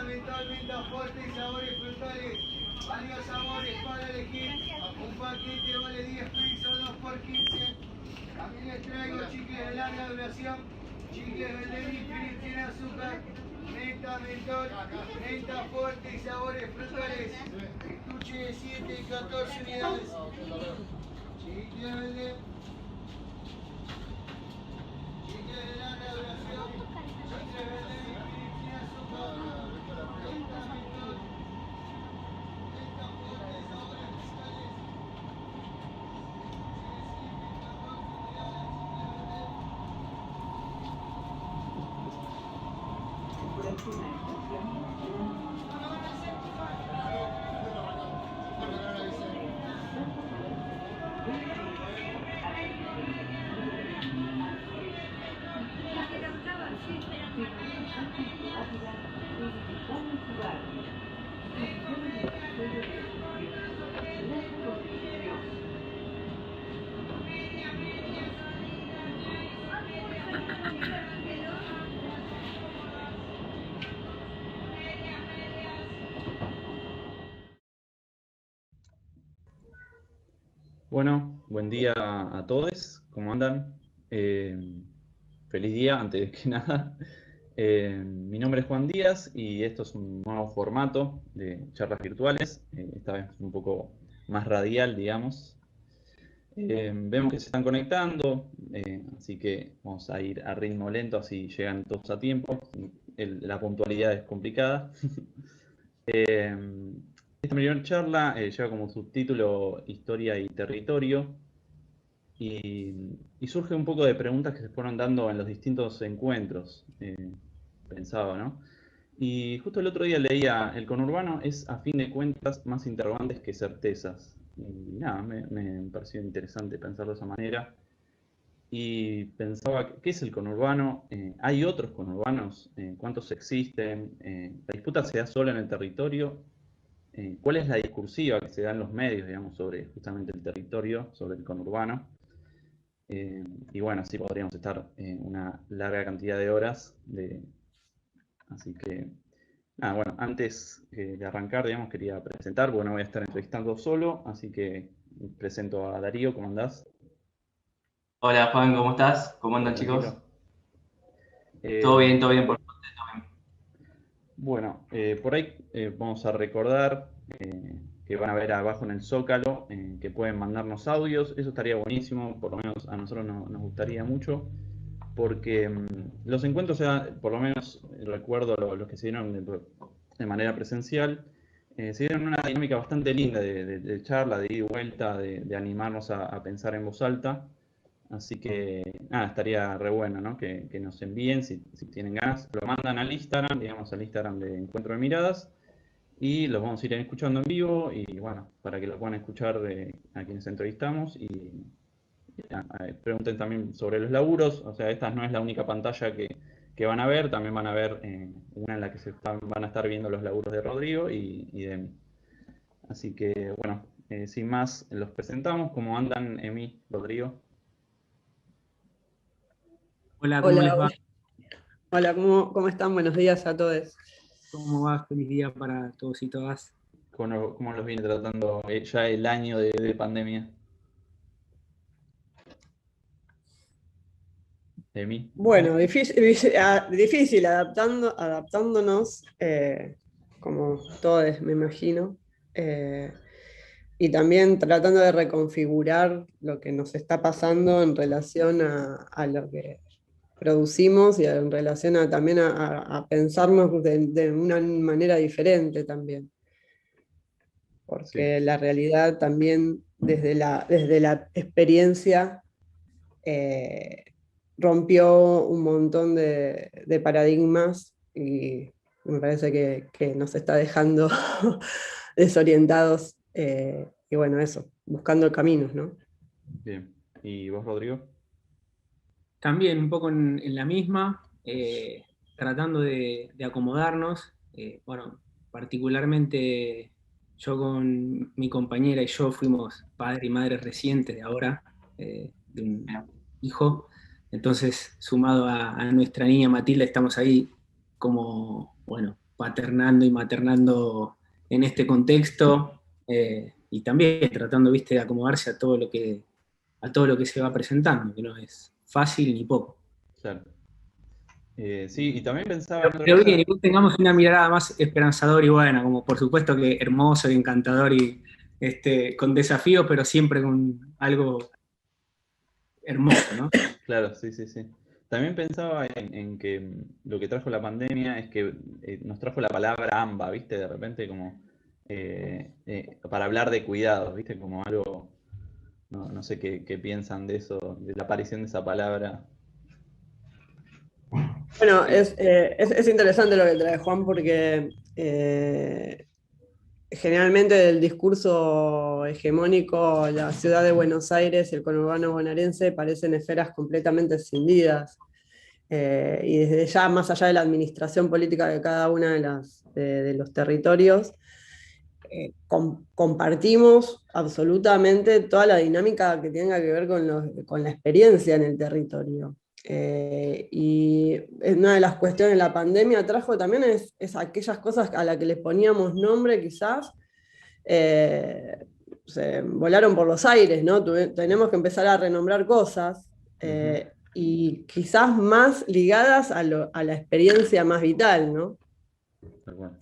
menta, mentol, menta fuerte y sabores frutales. Varios sabores para elegir. Un paquete vale 10 pesos, 2 por 15. También les traigo chicles de larga duración. Chicles de Demi Philip sin azúcar. Menta, mentol, menta fuerte y sabores frutales. Estuche de 7 y 14 unidades. Chicles de larga duración. Chicles de Demi Philip sin azúcar. Menta, mentol, menta fuerte y sabores frutales. Bueno, buen día a todos, ¿cómo andan? Feliz día, antes que nada. Mi nombre es Juan Díaz y esto es un nuevo formato de charlas virtuales, esta vez un poco más radial, digamos. Vemos que se están conectando, así que vamos a ir a ritmo lento, así llegan todos a tiempo. La puntualidad es complicada. Esta primera charla lleva como subtítulo Historia y Territorio y surge un poco de preguntas que se fueron dando en los distintos encuentros, pensaba, ¿no? Y justo el otro día leía, el conurbano es a fin de cuentas más interrogantes que certezas. Y nada, me pareció interesante pensarlo de esa manera. Y pensaba, ¿qué es el conurbano? ¿Hay otros conurbanos? ¿Cuántos existen? ¿La disputa se da solo en el territorio? ¿Cuál es la discursiva que se da en los medios, digamos, sobre justamente el territorio, sobre el conurbano? Y bueno, así podríamos estar una larga cantidad de horas. Así que, nada, bueno, antes de arrancar, digamos, quería presentar, porque no voy a estar entrevistando solo, así que presento a Darío, ¿cómo andás? Hola Juan, ¿cómo estás? ¿Cómo andan, ¿Todo chicos? tranquilo? Todo bien, por suerte, todo bien. Bueno, por ahí vamos a recordar que van a ver abajo en el Zócalo, que pueden mandarnos audios, eso estaría buenísimo, por lo menos a nosotros nos gustaría mucho, porque los encuentros, por lo menos recuerdo los que se dieron de manera presencial, se dieron una dinámica bastante linda de charla, de ida y vuelta, de animarnos a pensar en voz alta. Así que nada, estaría re bueno, ¿no? Que nos envíen si tienen ganas. Lo mandan al Instagram, digamos al Instagram de Encuentro de Miradas, y los vamos a ir escuchando en vivo y bueno, para que lo puedan escuchar a quienes entrevistamos y pregunten también sobre los laburos. O sea, esta no es la única pantalla que van a ver, también van a ver una en la que van a estar viendo los laburos de Rodrigo y de mí. Así que bueno, sin más, los presentamos. ¿Cómo andan, Emi, Rodrigo? Hola, ¿cómo les Hola, va? hola, ¿cómo están? Buenos días a todos. ¿Cómo va? Feliz día para todos y todas. ¿Cómo los viene tratando ya el año de pandemia? ¿Emi? Bueno, difícil adaptándonos, como todos, me imagino, y también tratando de reconfigurar lo que nos está pasando en relación a lo que producimos y en relación también a pensarnos de una manera diferente también. Porque Sí, la realidad también desde la experiencia rompió un montón de paradigmas y me parece que nos está dejando desorientados y bueno, eso, buscando caminos, ¿no? bien. ¿Y vos, Rodrigo? También un poco en la misma, tratando de acomodarnos. Bueno, particularmente yo con mi compañera y yo fuimos padre y madre recientes de ahora, de un hijo. Entonces, sumado a nuestra niña Matilda, estamos ahí como, bueno, paternando y maternando en este contexto, y también tratando, viste, de acomodarse a todo lo que se va presentando, que no es fácil ni poco. Claro. Sí, y también pensaba en otra Pero cosa. bien, igual tengamos una mirada más esperanzadora y buena, como por supuesto que hermoso y encantador y con desafíos, pero siempre con algo hermoso, ¿no? Claro, sí, sí, sí. también pensaba en que lo que trajo la pandemia es que nos trajo la palabra AMBA, ¿viste? De repente como para hablar de cuidados, ¿viste? Como algo, no sé qué piensan de eso, de la aparición de esa palabra. Bueno, es interesante lo que trae Juan porque generalmente el discurso hegemónico, la ciudad de Buenos Aires y el conurbano bonaerense parecen esferas completamente escindidas. Y desde ya, más allá de la administración política de cada una de los territorios, compartimos absolutamente toda la dinámica que tenga que ver con la experiencia en el territorio. Y una de las cuestiones de la pandemia trajo también es aquellas cosas a las que les poníamos nombre quizás, se volaron por los aires, ¿no? Tenemos que empezar a renombrar cosas, y quizás más ligadas a la experiencia más vital, ¿no? Bueno.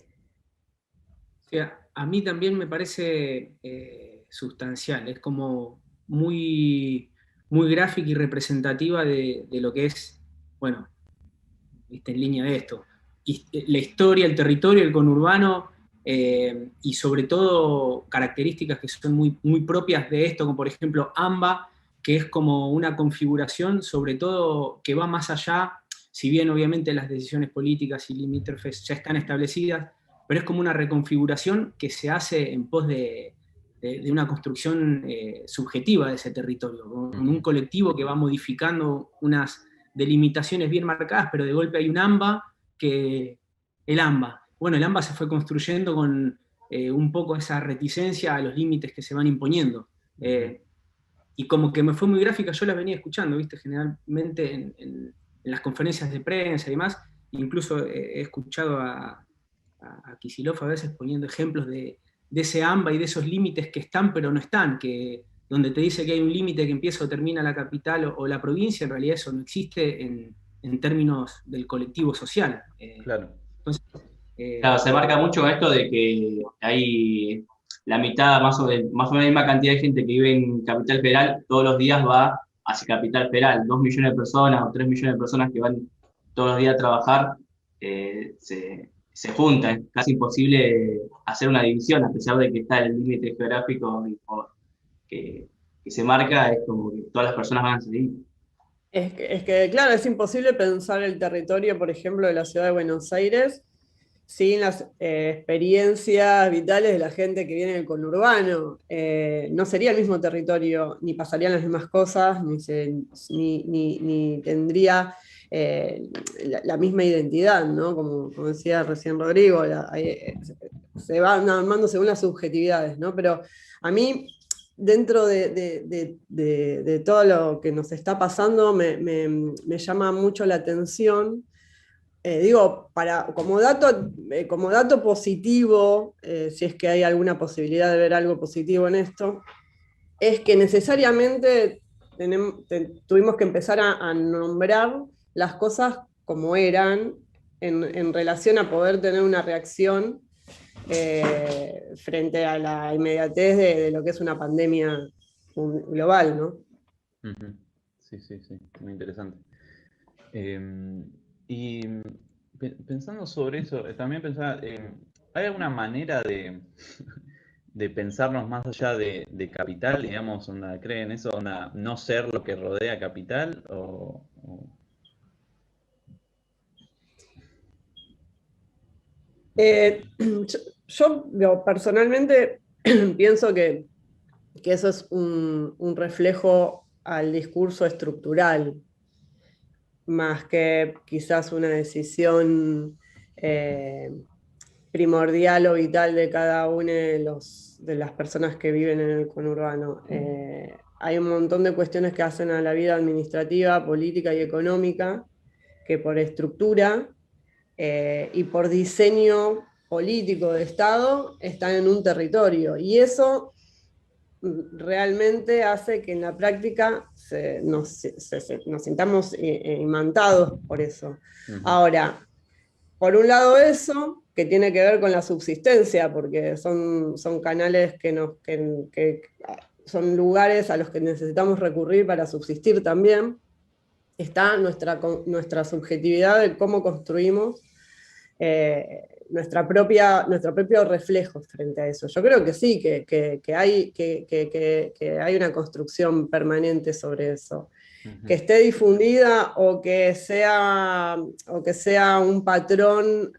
O sea, a mí también me parece sustancial, es como muy, muy gráfica y representativa de lo que es, bueno, ¿viste? En línea de esto, la historia, el territorio, el conurbano, y sobre todo características que son muy, muy propias de esto, como por ejemplo AMBA, que es como una configuración sobre todo que va más allá, si bien obviamente las decisiones políticas y limítrofes ya están establecidas, pero es como una reconfiguración que se hace en pos de una construcción subjetiva de ese territorio, con un colectivo que va modificando unas delimitaciones bien marcadas, pero de golpe hay un AMBA el AMBA. Bueno, el AMBA se fue construyendo con un poco esa reticencia a los límites que se van imponiendo. Y como que me fue muy gráfica, yo la venía escuchando, ¿viste? Generalmente en las conferencias de prensa y demás, incluso he escuchado a Kicillof a veces poniendo ejemplos de ese AMBA y de esos límites que están pero no están, que donde te dice que hay un límite que empieza o termina la capital o la provincia, en realidad eso no existe en términos del colectivo social. Claro. Entonces, Claro, se marca mucho con esto de que hay la mitad, más o menos la misma cantidad de gente que vive en Capital Federal, todos los días va hacia Capital Federal. 2 millones de personas o 3 millones de personas que van todos los días a trabajar, se juntan. Es casi imposible hacer una división, a pesar de que está el límite geográfico que se marca, es como que todas las personas van a seguir. Es que, claro, es imposible pensar el territorio, por ejemplo, de la ciudad de Buenos Aires sin las experiencias vitales de la gente que viene del conurbano. No sería el mismo territorio, ni pasarían las mismas cosas, ni tendría la misma identidad, ¿no? Como decía recién Rodrigo, se van armando según las subjetividades, ¿no? Pero a mí, dentro de todo lo que nos está pasando, me llama mucho la atención. Digo, como dato positivo, si es que hay alguna posibilidad de ver algo positivo en esto, es que necesariamente tuvimos que empezar a nombrar las cosas como eran en relación a poder tener una reacción frente a la inmediatez de lo que es una pandemia global, ¿no? Sí, sí, sí, muy interesante. Y pensando sobre eso, también pensaba, ¿hay alguna manera de pensarnos más allá de Capital, digamos, creen eso, no ser lo que rodea Capital? Yo personalmente pienso que eso es un reflejo al discurso estructural, más que quizás una decisión primordial o vital de cada una de las personas que viven en el conurbano. Hay un montón de cuestiones que hacen a la vida administrativa, política y económica, que por estructura y por diseño político de Estado están en un territorio. Y eso realmente hace que en la práctica nos sintamos imantados por eso. Ahora, por un lado eso, que tiene que ver con la subsistencia, porque son canales que son lugares a los que necesitamos recurrir para subsistir también, está nuestra subjetividad de cómo construimos nuestro propio reflejo frente a eso. Yo creo que sí, que hay una construcción permanente sobre eso. Que esté difundida o que sea un patrón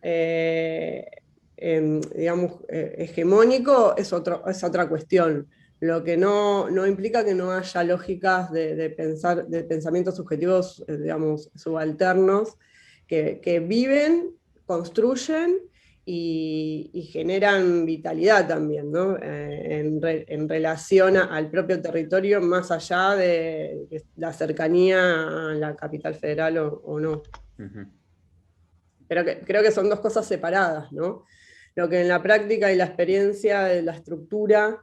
digamos, hegemónico es otra cuestión. Lo que no implica que no haya lógicas de pensamientos subjetivos, digamos, subalternos, que viven, construyen y generan vitalidad también, ¿no? En relación al propio territorio, más allá de la cercanía a la capital federal o no. Pero creo que son dos cosas separadas, ¿no? Lo que en la práctica y la experiencia de la estructura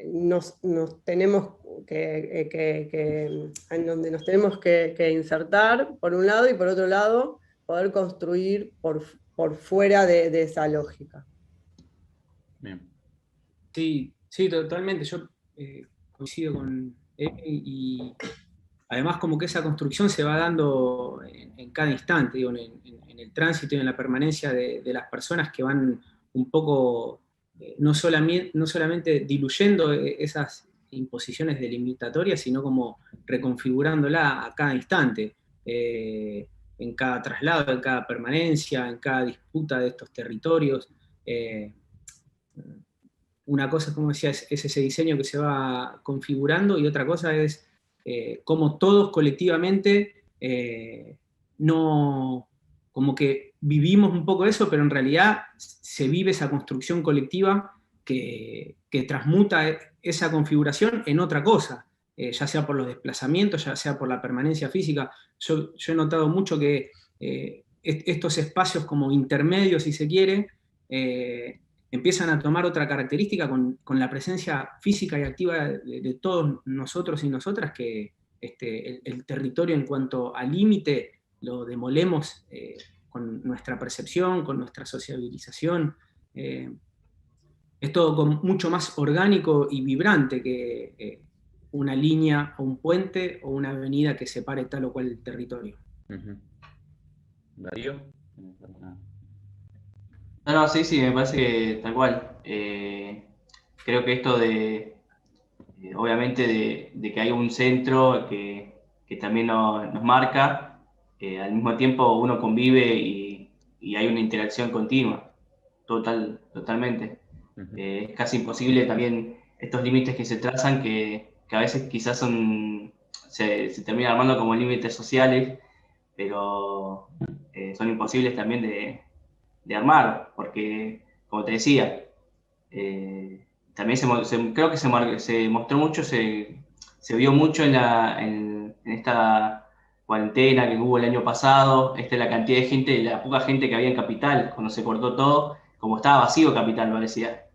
nos tenemos en donde nos tenemos que insertar, por un lado, y por otro lado, poder construir por fuera de esa lógica. Bien. Sí, totalmente. Yo coincido con él y además como que esa construcción se va dando en cada instante, digo, en el tránsito y en la permanencia de las personas que van un poco, no solamente diluyendo esas imposiciones delimitatorias, sino como reconfigurándola a cada instante, en cada traslado, en cada permanencia, en cada disputa de estos territorios. Una cosa, como decía, es ese diseño que se va configurando, y otra cosa es cómo todos colectivamente como que vivimos un poco eso, pero en realidad se vive esa construcción colectiva que transmuta esa configuración en otra cosa, ya sea por los desplazamientos, ya sea por la permanencia física. Yo he notado mucho que estos espacios como intermedios, si se quiere, empiezan a tomar otra característica con la presencia física y activa de todos nosotros y nosotras, que el territorio en cuanto al límite lo demolemos con nuestra percepción, con nuestra sociabilización. Es todo mucho más orgánico y vibrante que una línea o un puente o una avenida que separe tal o cual territorio. ¿Darío? No, sí, me parece que tal cual. Creo que esto obviamente de que hay un centro que también nos marca, al mismo tiempo uno convive y hay una interacción continua, totalmente. Es casi imposible también estos límites que se trazan, que a veces quizás se terminan armando como límites sociales, pero son imposibles también de armar, porque, como te decía, también creo que se mostró mucho, se vio mucho en esta cuarentena que hubo el año pasado, la cantidad de gente, la poca gente que había en Capital, cuando se cortó todo, como estaba vacío Capital, parecía.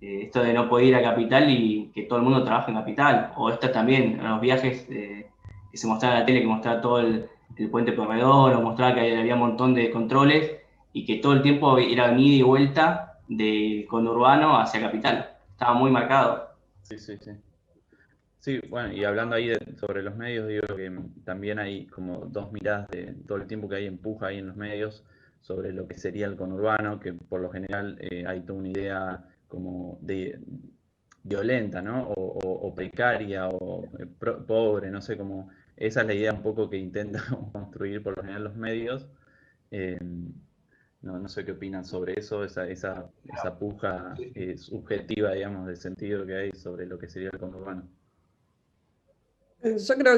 Esto de no poder ir a Capital y que todo el mundo trabaja en Capital, o esto también, los viajes que se mostraban en la tele, que mostraba todo el puente Porredón, o mostraba que había un montón de controles, y que todo el tiempo era ida y vuelta del conurbano hacia Capital. Estaba muy marcado. Sí. Sí, bueno, y hablando ahí sobre los medios, digo que también hay como dos miradas de todo el tiempo que hay empuja ahí en los medios sobre lo que sería el conurbano, que por lo general hay toda una idea como de violenta, ¿no? O precaria, o pobre, no sé, como esa es la idea un poco que intentan construir por lo general los medios. No sé qué opinan sobre eso, esa puja subjetiva, digamos, del sentido que hay sobre lo que sería el conurbano. Yo creo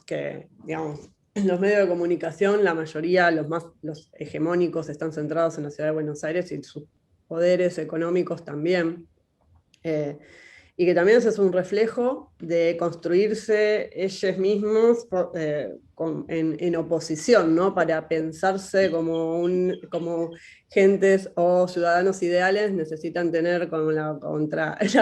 que digamos, en los medios de comunicación, la mayoría, los hegemónicos, están centrados en la ciudad de Buenos Aires y sus poderes económicos también. y que también ese es un reflejo de construirse ellos mismos en oposición, ¿no? Para pensarse como gentes o ciudadanos ideales, necesitan tener como la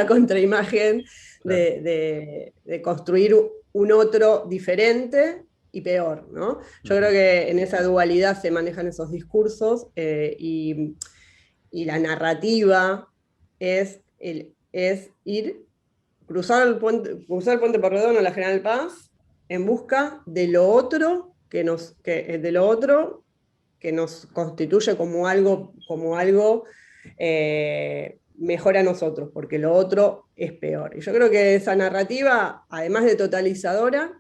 contraimagen de construir un otro diferente y peor, ¿no? Yo creo que en esa dualidad se manejan esos discursos, y la narrativa es cruzar el puente Porredón a la General Paz en busca de lo otro que nos constituye como algo mejor a nosotros, porque lo otro es peor. Y yo creo que esa narrativa, además de totalizadora,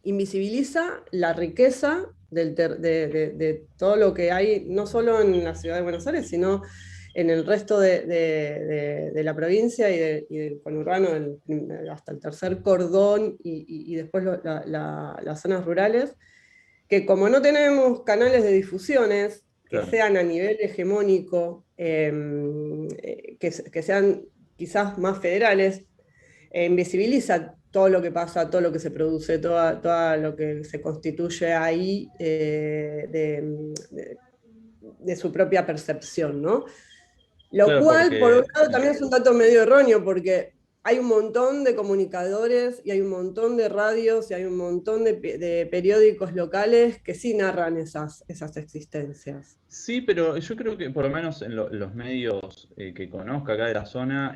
invisibiliza la riqueza de todo lo que hay, no solo en la ciudad de Buenos Aires, sino en el resto de la provincia y del conurbano, hasta el tercer cordón y después las zonas rurales, que como no tenemos canales de difusiones que sean a nivel hegemónico, que sean quizás más federales, invisibiliza todo lo que pasa, todo lo que se produce, todo lo que se constituye ahí de su propia percepción, ¿no? Lo cual, por un lado, también es un dato medio erróneo, porque hay un montón de comunicadores y hay un montón de radios y hay un montón de periódicos locales que sí narran esas existencias. Sí, pero yo creo que por lo menos en los medios que conozco acá de la zona,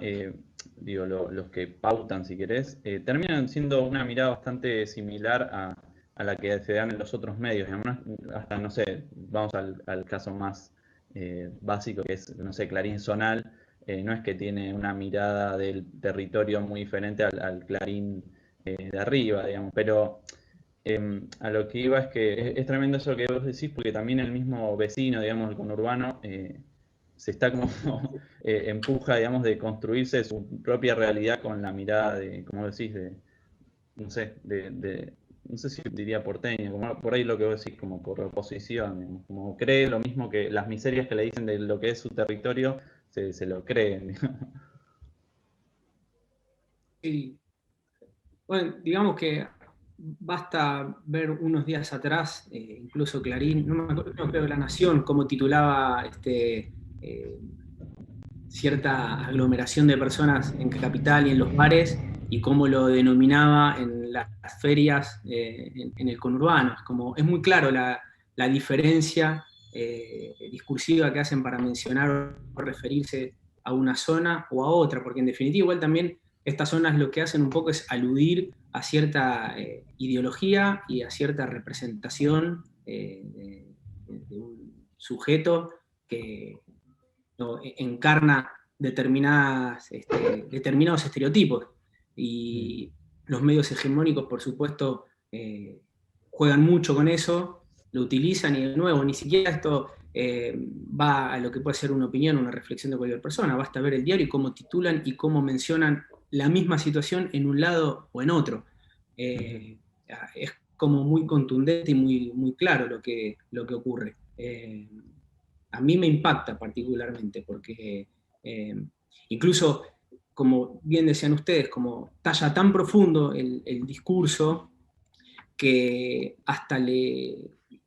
digo, los que pautan, si querés, terminan siendo una mirada bastante similar a la que se dan en los otros medios. Hasta, no sé, vamos al caso más básico, que es, no sé, Clarín Zonal. No es que tiene una mirada del territorio muy diferente al Clarín de arriba, digamos, pero a lo que iba es que es tremendo eso que vos decís, porque también el mismo vecino, digamos, el conurbano, se está como empuja, digamos, de construirse su propia realidad con la mirada de, como decís, no sé, no sé si diría porteña, como por ahí lo que vos decís, como por oposición, digamos, como cree lo mismo que las miserias que le dicen de lo que es su territorio, se lo creen, digamos. Sí. Bueno, digamos que basta ver unos días atrás, incluso Clarín, no me acuerdo, creo que La Nación, como titulaba cierta aglomeración de personas en Capital y en los bares, y cómo lo denominaba en las ferias en el conurbano. Es muy claro la diferencia discursiva que hacen para mencionar o referirse a una zona o a otra, porque en definitiva igual también estas zonas lo que hacen un poco es aludir a cierta ideología y a cierta representación de un sujeto que encarna determinados estereotipos. Y los medios hegemónicos, por supuesto, juegan mucho con eso, lo utilizan, y de nuevo, ni siquiera esto va a lo que puede ser una opinión, una reflexión de cualquier persona. Basta ver el diario y cómo titulan y cómo mencionan la misma situación en un lado o en otro. Es como muy contundente y muy claro lo que ocurre. A mí me impacta particularmente, porque incluso, como bien decían ustedes, como talla tan profundo el discurso, que hasta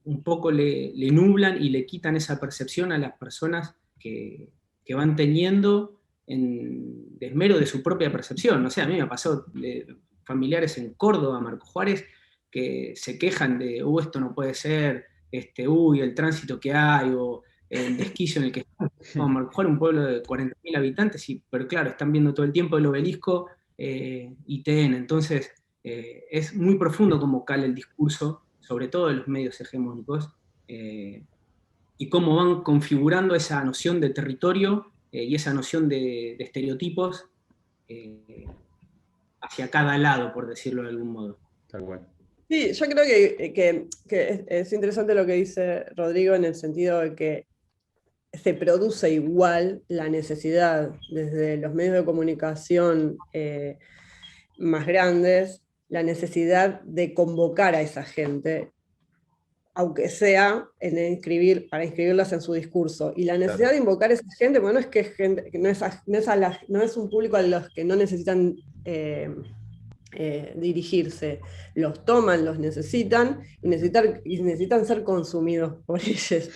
un poco le nublan y le quitan esa percepción a las personas que van teniendo en desmero de su propia percepción. No sé, a mí me ha pasado de familiares en Córdoba, Marco Juárez, que se quejan de, esto no puede ser, el tránsito que hay, o el desquicio en el que están. No, Marco Juárez, un pueblo de 40.000 habitantes, pero claro, están viendo todo el tiempo el Obelisco y TN. Entonces, es muy profundo cómo cala el discurso, sobre todo de los medios hegemónicos, y cómo van configurando esa noción de territorio y esa noción de estereotipos hacia cada lado, por decirlo de algún modo. Tal cual. Sí, yo creo que es interesante lo que dice Rodrigo, en el sentido de que se produce igual la necesidad desde los medios de comunicación más grandes, la necesidad de convocar a esa gente aunque sea para inscribirlos en su discurso. Y la necesidad Claro. de invocar a esa gente, bueno, es que es gente, que no es un público a los que no necesitan dirigirse, los toman, los necesitan y necesitan ser consumidos por ellos.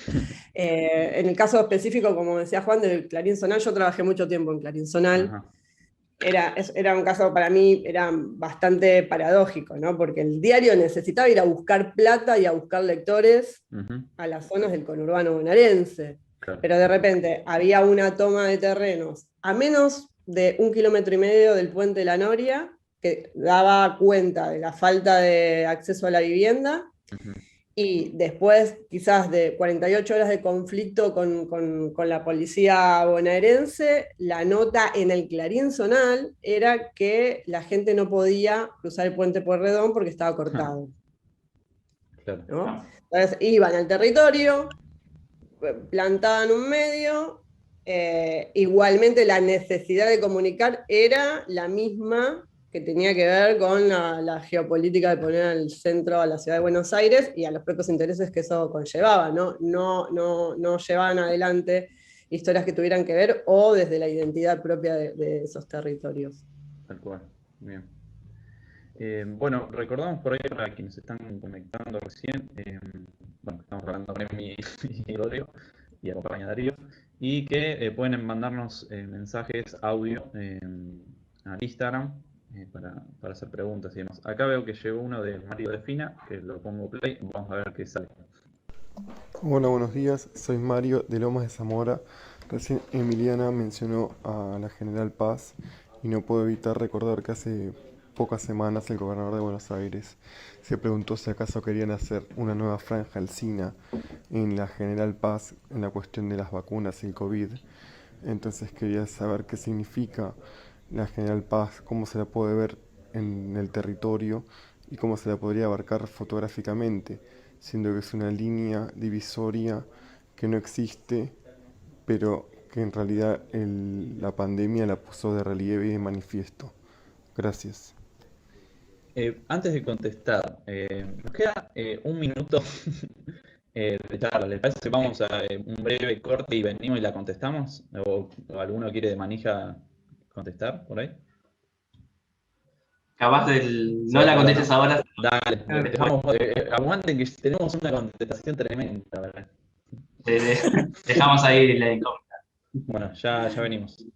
En el caso específico, como decía Juan, del Clarín Zonal, yo trabajé mucho tiempo en Clarín Zonal. Ajá. Era un caso para mí, era bastante paradójico, ¿no? Porque el diario necesitaba ir a buscar plata y a buscar lectores a las zonas del conurbano bonaerense. Claro. Pero de repente había una toma de terrenos a menos de 1,5 kilómetros del puente de la Noria, que daba cuenta de la falta de acceso a la vivienda, y después quizás de 48 horas de conflicto con la policía bonaerense, la nota en el Clarín Zonal era que la gente no podía cruzar el puente Pueyrredón porque estaba cortado. Claro. ¿No? Entonces iban al territorio, plantaban un medio, igualmente la necesidad de comunicar era la misma que tenía que ver con la geopolítica de poner al centro a la ciudad de Buenos Aires y a los propios intereses que eso conllevaba, ¿no? No llevaban adelante historias que tuvieran que ver o desde la identidad propia de esos territorios. Tal cual, bien. Bueno, recordamos por ahí para quienes están conectando recién, bueno, estamos hablando con Emi y Rodrigo, y acompaña a Darío, y que pueden mandarnos mensajes audio al Instagram para hacer preguntas y demás. Acá veo que llegó uno de Mario de Fina, que lo pongo play, vamos a ver qué sale. Hola, buenos días, soy Mario de Lomas de Zamora. Recién Emiliana mencionó a la General Paz y no puedo evitar recordar que hace pocas semanas el gobernador de Buenos Aires se preguntó si acaso querían hacer una nueva franja alcina en la General Paz en la cuestión de las vacunas y el COVID. Entonces quería saber qué significa la General Paz, cómo se la puede ver en el territorio y cómo se la podría abarcar fotográficamente, siendo que es una línea divisoria que no existe, pero que en realidad la pandemia la puso de relieve y de manifiesto. Gracias. Antes de contestar, nos queda un minuto de charla. ¿Les parece que vamos a un breve corte y venimos y la contestamos? ¿O alguno quiere de manija contestar por ahí? Capaz no la contestes ahora. Dale, dejamos, aguanten que tenemos una contestación tremenda, ¿verdad? Dejamos ahí la incógnita. Bueno, ya venimos.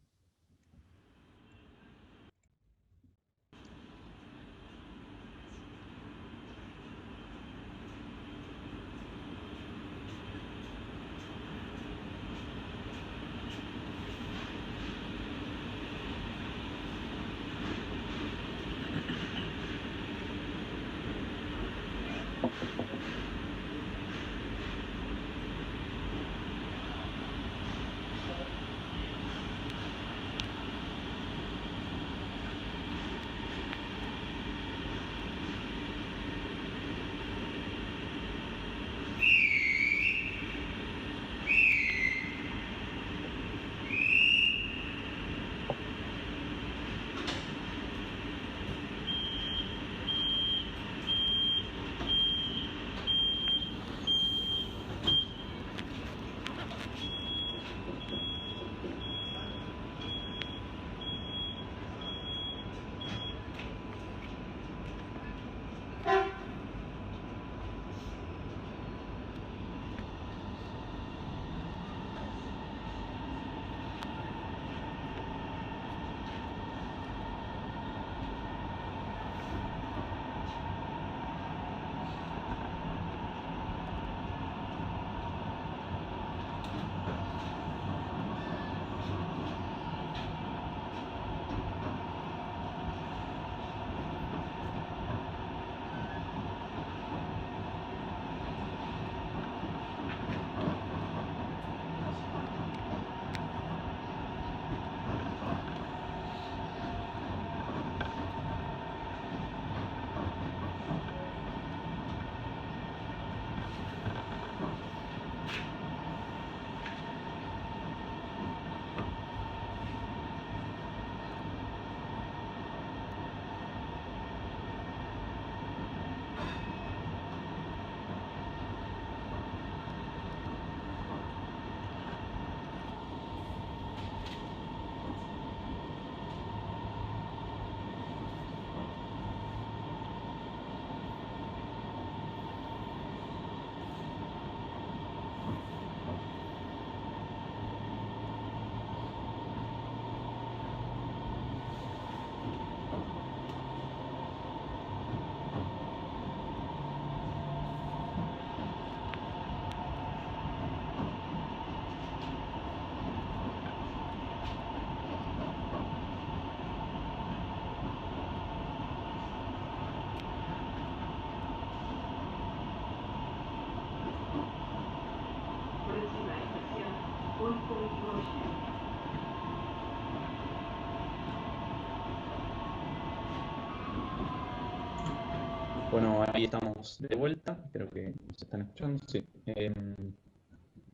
Bueno, ahí estamos de vuelta, creo que nos están escuchando, sí.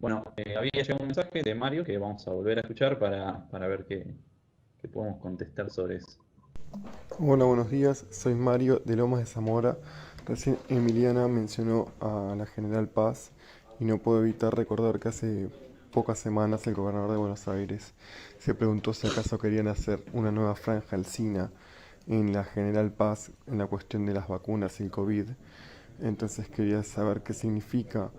Bueno, había llegado un mensaje de Mario que vamos a volver a escuchar para ver qué podemos contestar sobre eso. Hola, buenos días. Soy Mario de Lomas de Zamora. Recién Emiliana mencionó a la General Paz y no puedo evitar recordar que hace pocas semanas el gobernador de Buenos Aires se preguntó si acaso querían hacer una nueva franja alsina en la General Paz en la cuestión de las vacunas y el COVID. Entonces quería saber qué significa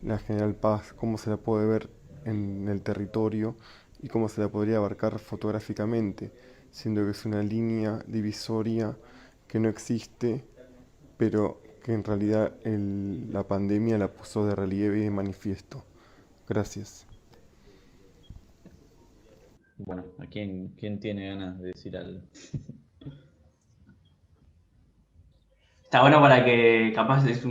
la General Paz, cómo se la puede ver en el territorio y cómo se la podría abarcar fotográficamente, siendo que es una línea divisoria que no existe, pero que en realidad la pandemia la puso de relieve y de manifiesto. Gracias. Bueno, ¿a quién tiene ganas de decir algo? Está bueno para que capaz es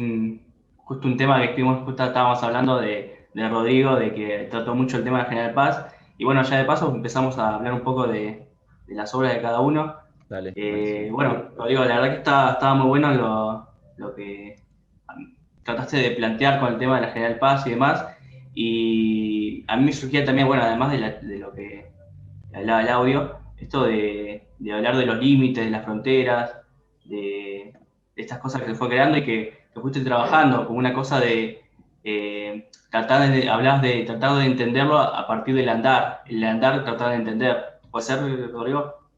justo un tema que justo estábamos hablando de Rodrigo, de que trató mucho el tema de General Paz. Y bueno, ya de paso empezamos a hablar un poco de las obras de cada uno. Dale. Bueno, Rodrigo, la verdad que estaba muy bueno lo que trataste de plantear con el tema de la General Paz y demás. Y a mí me surgía también, bueno, además de lo que hablaba el audio, esto de hablar de los límites, de las fronteras, de estas cosas que se fue creando y que fuiste trabajando, como una cosa de hablabas de tratar de entenderlo a partir del andar, el andar tratar de entender. ¿Puede ser, Rodrigo?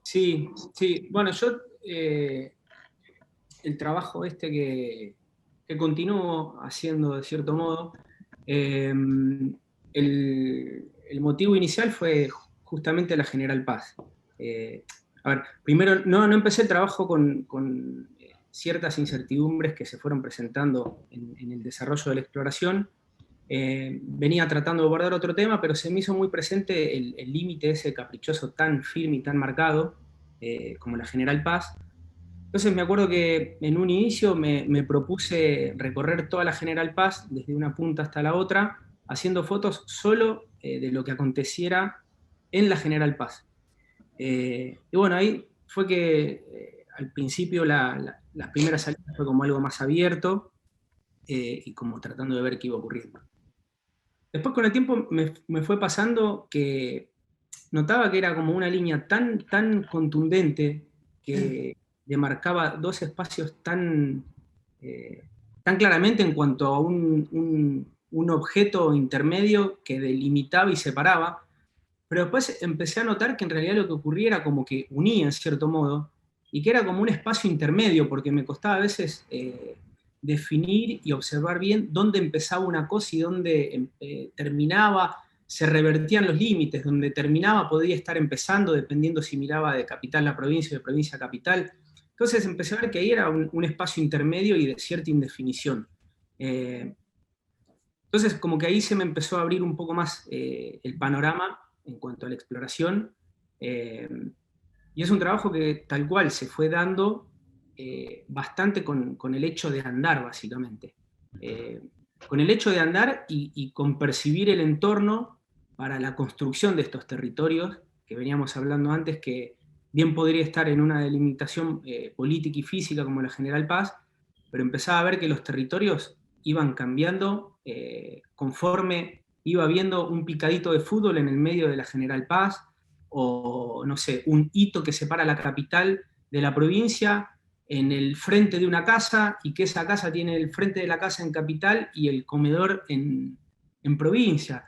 Sí, sí. Bueno, yo el trabajo que continúo haciendo de cierto modo, el motivo inicial fue justamente la General Paz. A ver, primero no empecé el trabajo con ciertas incertidumbres que se fueron presentando en el desarrollo de la exploración. Venía tratando de abordar otro tema, pero se me hizo muy presente el límite ese caprichoso tan firme y tan marcado como la General Paz. Entonces me acuerdo que en un inicio me propuse recorrer toda la General Paz, desde una punta hasta la otra, haciendo fotos solo de lo que aconteciera en la General Paz. Y bueno, ahí fue que al principio la primera salida fue como algo más abierto y como tratando de ver qué iba ocurriendo. Después con el tiempo me fue pasando que notaba que era como una línea tan contundente que demarcaba dos espacios tan claramente en cuanto a un objeto intermedio que delimitaba y separaba, pero después empecé a notar que en realidad lo que ocurría era como que unía en cierto modo, y que era como un espacio intermedio, porque me costaba a veces definir y observar bien dónde empezaba una cosa y dónde terminaba, se revertían los límites, donde terminaba podía estar empezando, dependiendo si miraba de capital a provincia o de provincia a capital. Entonces empecé a ver que ahí era un espacio intermedio y de cierta indefinición. Entonces como que ahí se me empezó a abrir un poco más el panorama en cuanto a la exploración, y es un trabajo que tal cual se fue dando bastante con el hecho de andar, básicamente. Con el hecho de andar y con percibir el entorno para la construcción de estos territorios, que veníamos hablando antes, que bien podría estar en una delimitación política y física como la General Paz, pero empezaba a ver que los territorios iban cambiando conforme iba viendo un picadito de fútbol en el medio de la General Paz, o no sé, un hito que separa la capital de la provincia en el frente de una casa, y que esa casa tiene el frente de la casa en capital y el comedor en provincia.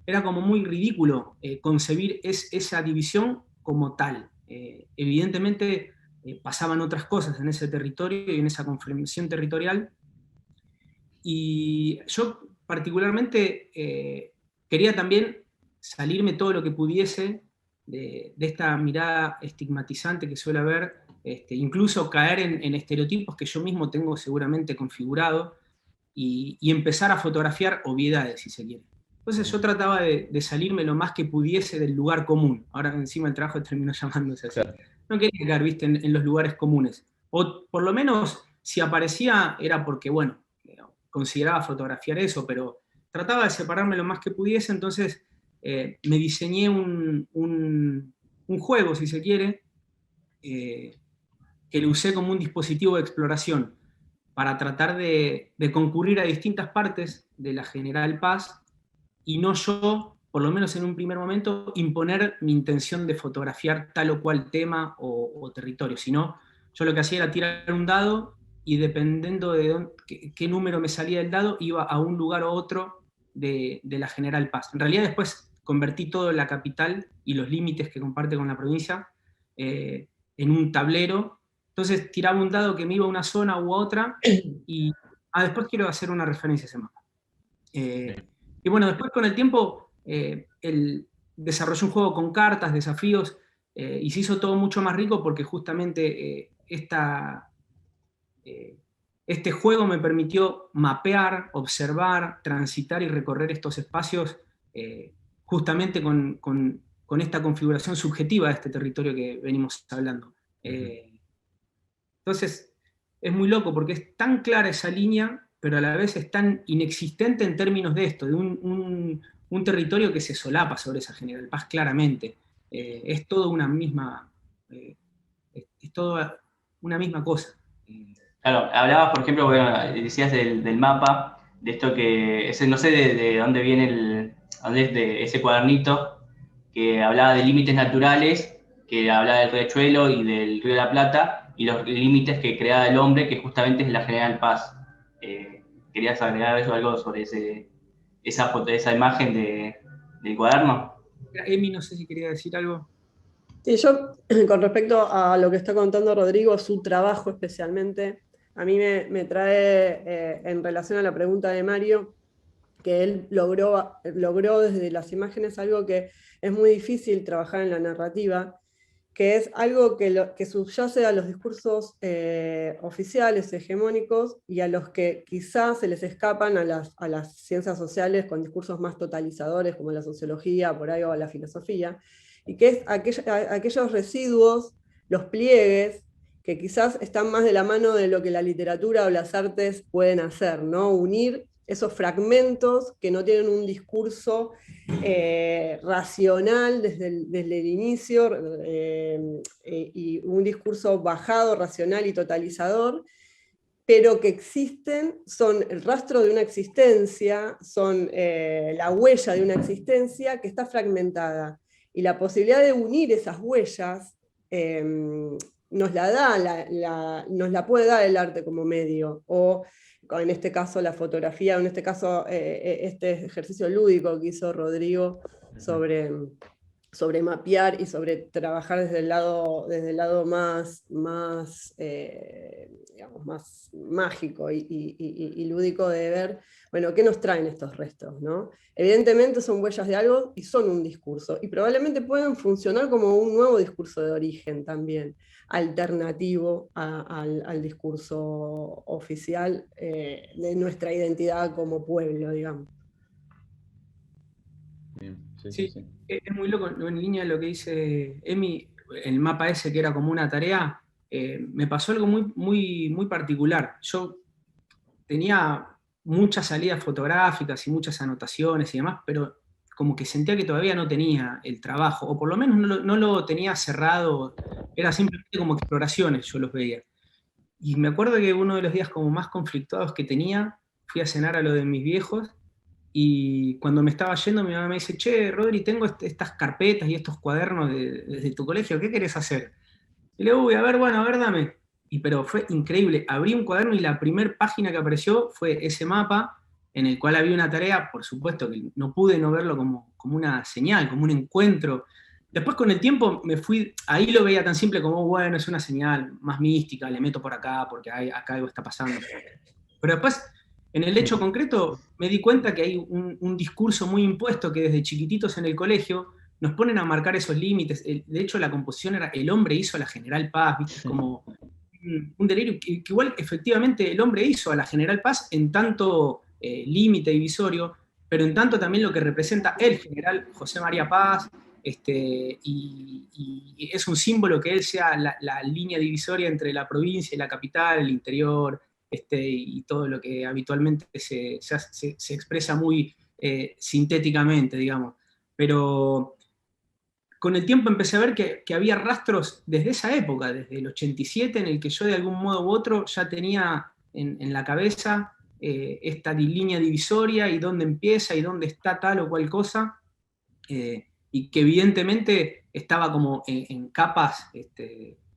Era como muy ridículo concebir esa división como tal. Evidentemente pasaban otras cosas en ese territorio y en esa configuración territorial, y yo particularmente quería también salirme todo lo que pudiese de esta mirada estigmatizante que suele haber, incluso caer en estereotipos que yo mismo tengo seguramente configurado, y empezar a fotografiar obviedades, si se quiere. Entonces yo trataba de salirme lo más que pudiese del lugar común. Ahora encima el trabajo terminó llamándose así. Claro. No quería quedar, viste, en los lugares comunes. O por lo menos, si aparecía, era porque, bueno, consideraba fotografiar eso, pero trataba de separarme lo más que pudiese. Entonces me diseñé un juego, si se quiere, que lo usé como un dispositivo de exploración para tratar de concurrir a distintas partes de la General Paz y no yo, por lo menos en un primer momento, imponer mi intención de fotografiar tal o cual tema o territorio, sino yo lo que hacía era tirar un dado y dependiendo de qué número me salía del dado, iba a un lugar o otro de la General Paz. En realidad después convertí todo en la capital y los límites que comparte con la provincia en un tablero. Entonces tiraba un dado que me iba a una zona u otra y después quiero hacer una referencia a ese mapa. Y bueno, después con el tiempo él desarrolló un juego con cartas, desafíos, y se hizo todo mucho más rico porque justamente este juego me permitió mapear, observar, transitar y recorrer estos espacios justamente con esta configuración subjetiva de este territorio que venimos hablando. Entonces, es muy loco porque es tan clara esa línea, pero a la vez es tan inexistente en términos de esto, de un territorio que se solapa sobre esa General Paz claramente. Es todo una misma, es toda una misma cosa. Claro, hablabas, por ejemplo, bueno, decías del mapa, de esto que, no sé de dónde viene dónde es de ese cuadernito, que hablaba de límites naturales, que hablaba del riachuelo y del Río de la Plata, y los límites que crea el hombre, que justamente es la General Paz. ¿Querías agregar algo sobre esa imagen del cuaderno? Emi, no sé si quería decir algo. Sí, yo con respecto a lo que está contando Rodrigo, su trabajo especialmente, a mí me trae en relación a la pregunta de Mario, que él logró desde las imágenes algo que es muy difícil trabajar en la narrativa, que es algo que subyace a los discursos oficiales, hegemónicos, y a los que quizás se les escapan a las ciencias sociales con discursos más totalizadores, como la sociología, por ahí, o la filosofía, y que es aquellos residuos, los pliegues, que quizás están más de la mano de lo que la literatura o las artes pueden hacer, ¿no? Unir esos fragmentos que no tienen un discurso racional desde el inicio, y un discurso bajado, racional y totalizador, pero que existen, son el rastro de una existencia, son la huella de una existencia que está fragmentada. Y la posibilidad de unir esas huellas nos la puede dar el arte como medio, o en este caso la fotografía, en este caso este ejercicio lúdico que hizo Rodrigo sobre mapear y sobre trabajar desde el lado más digamos, más mágico y lúdico de ver, bueno, ¿qué nos traen estos restos, ¿no? Evidentemente son huellas de algo y son un discurso, y probablemente pueden funcionar como un nuevo discurso de origen también, alternativo al discurso oficial de nuestra identidad como pueblo, digamos. Bien, Sí, es muy loco, en línea de lo que dice Emi, el mapa ese que era como una tarea, me pasó algo muy particular. Yo tenía muchas salidas fotográficas y muchas anotaciones y demás, pero como que sentía que todavía no tenía el trabajo, o por lo menos no lo tenía cerrado, era simplemente como exploraciones, yo los veía. Y me acuerdo que uno de los días como más conflictuados que tenía, fui a cenar a lo de mis viejos, y cuando me estaba yendo mi mamá me dice, che, Rodri, tengo estas carpetas y estos cuadernos desde tu colegio, ¿qué querés hacer? Y le digo, uy, a ver, bueno, a ver, dame. Pero fue increíble, abrí un cuaderno y la primera página que apareció fue ese mapa en el cual había una tarea, por supuesto que no pude no verlo como una señal, como un encuentro. Después con el tiempo me fui, ahí lo veía tan simple como, bueno, es una señal más mística, le meto por acá porque acá algo está pasando. Pero después, en el hecho concreto, me di cuenta que hay un discurso muy impuesto que desde chiquititos en el colegio nos ponen a marcar esos límites. De hecho, la composición era el hombre hizo a la General Paz, ¿viste? Como un delirio que igual efectivamente el hombre hizo a la General Paz en tanto límite divisorio, pero en tanto también lo que representa el general José María Paz, y es un símbolo que él sea la línea divisoria entre la provincia y la capital, el interior, y todo lo que habitualmente se expresa muy sintéticamente, digamos. pero con el tiempo empecé a ver que había rastros desde esa época, desde el 87, en el que yo de algún modo u otro ya tenía en la cabeza esta línea divisoria y dónde empieza y dónde está tal o cual cosa, y que evidentemente estaba como en capas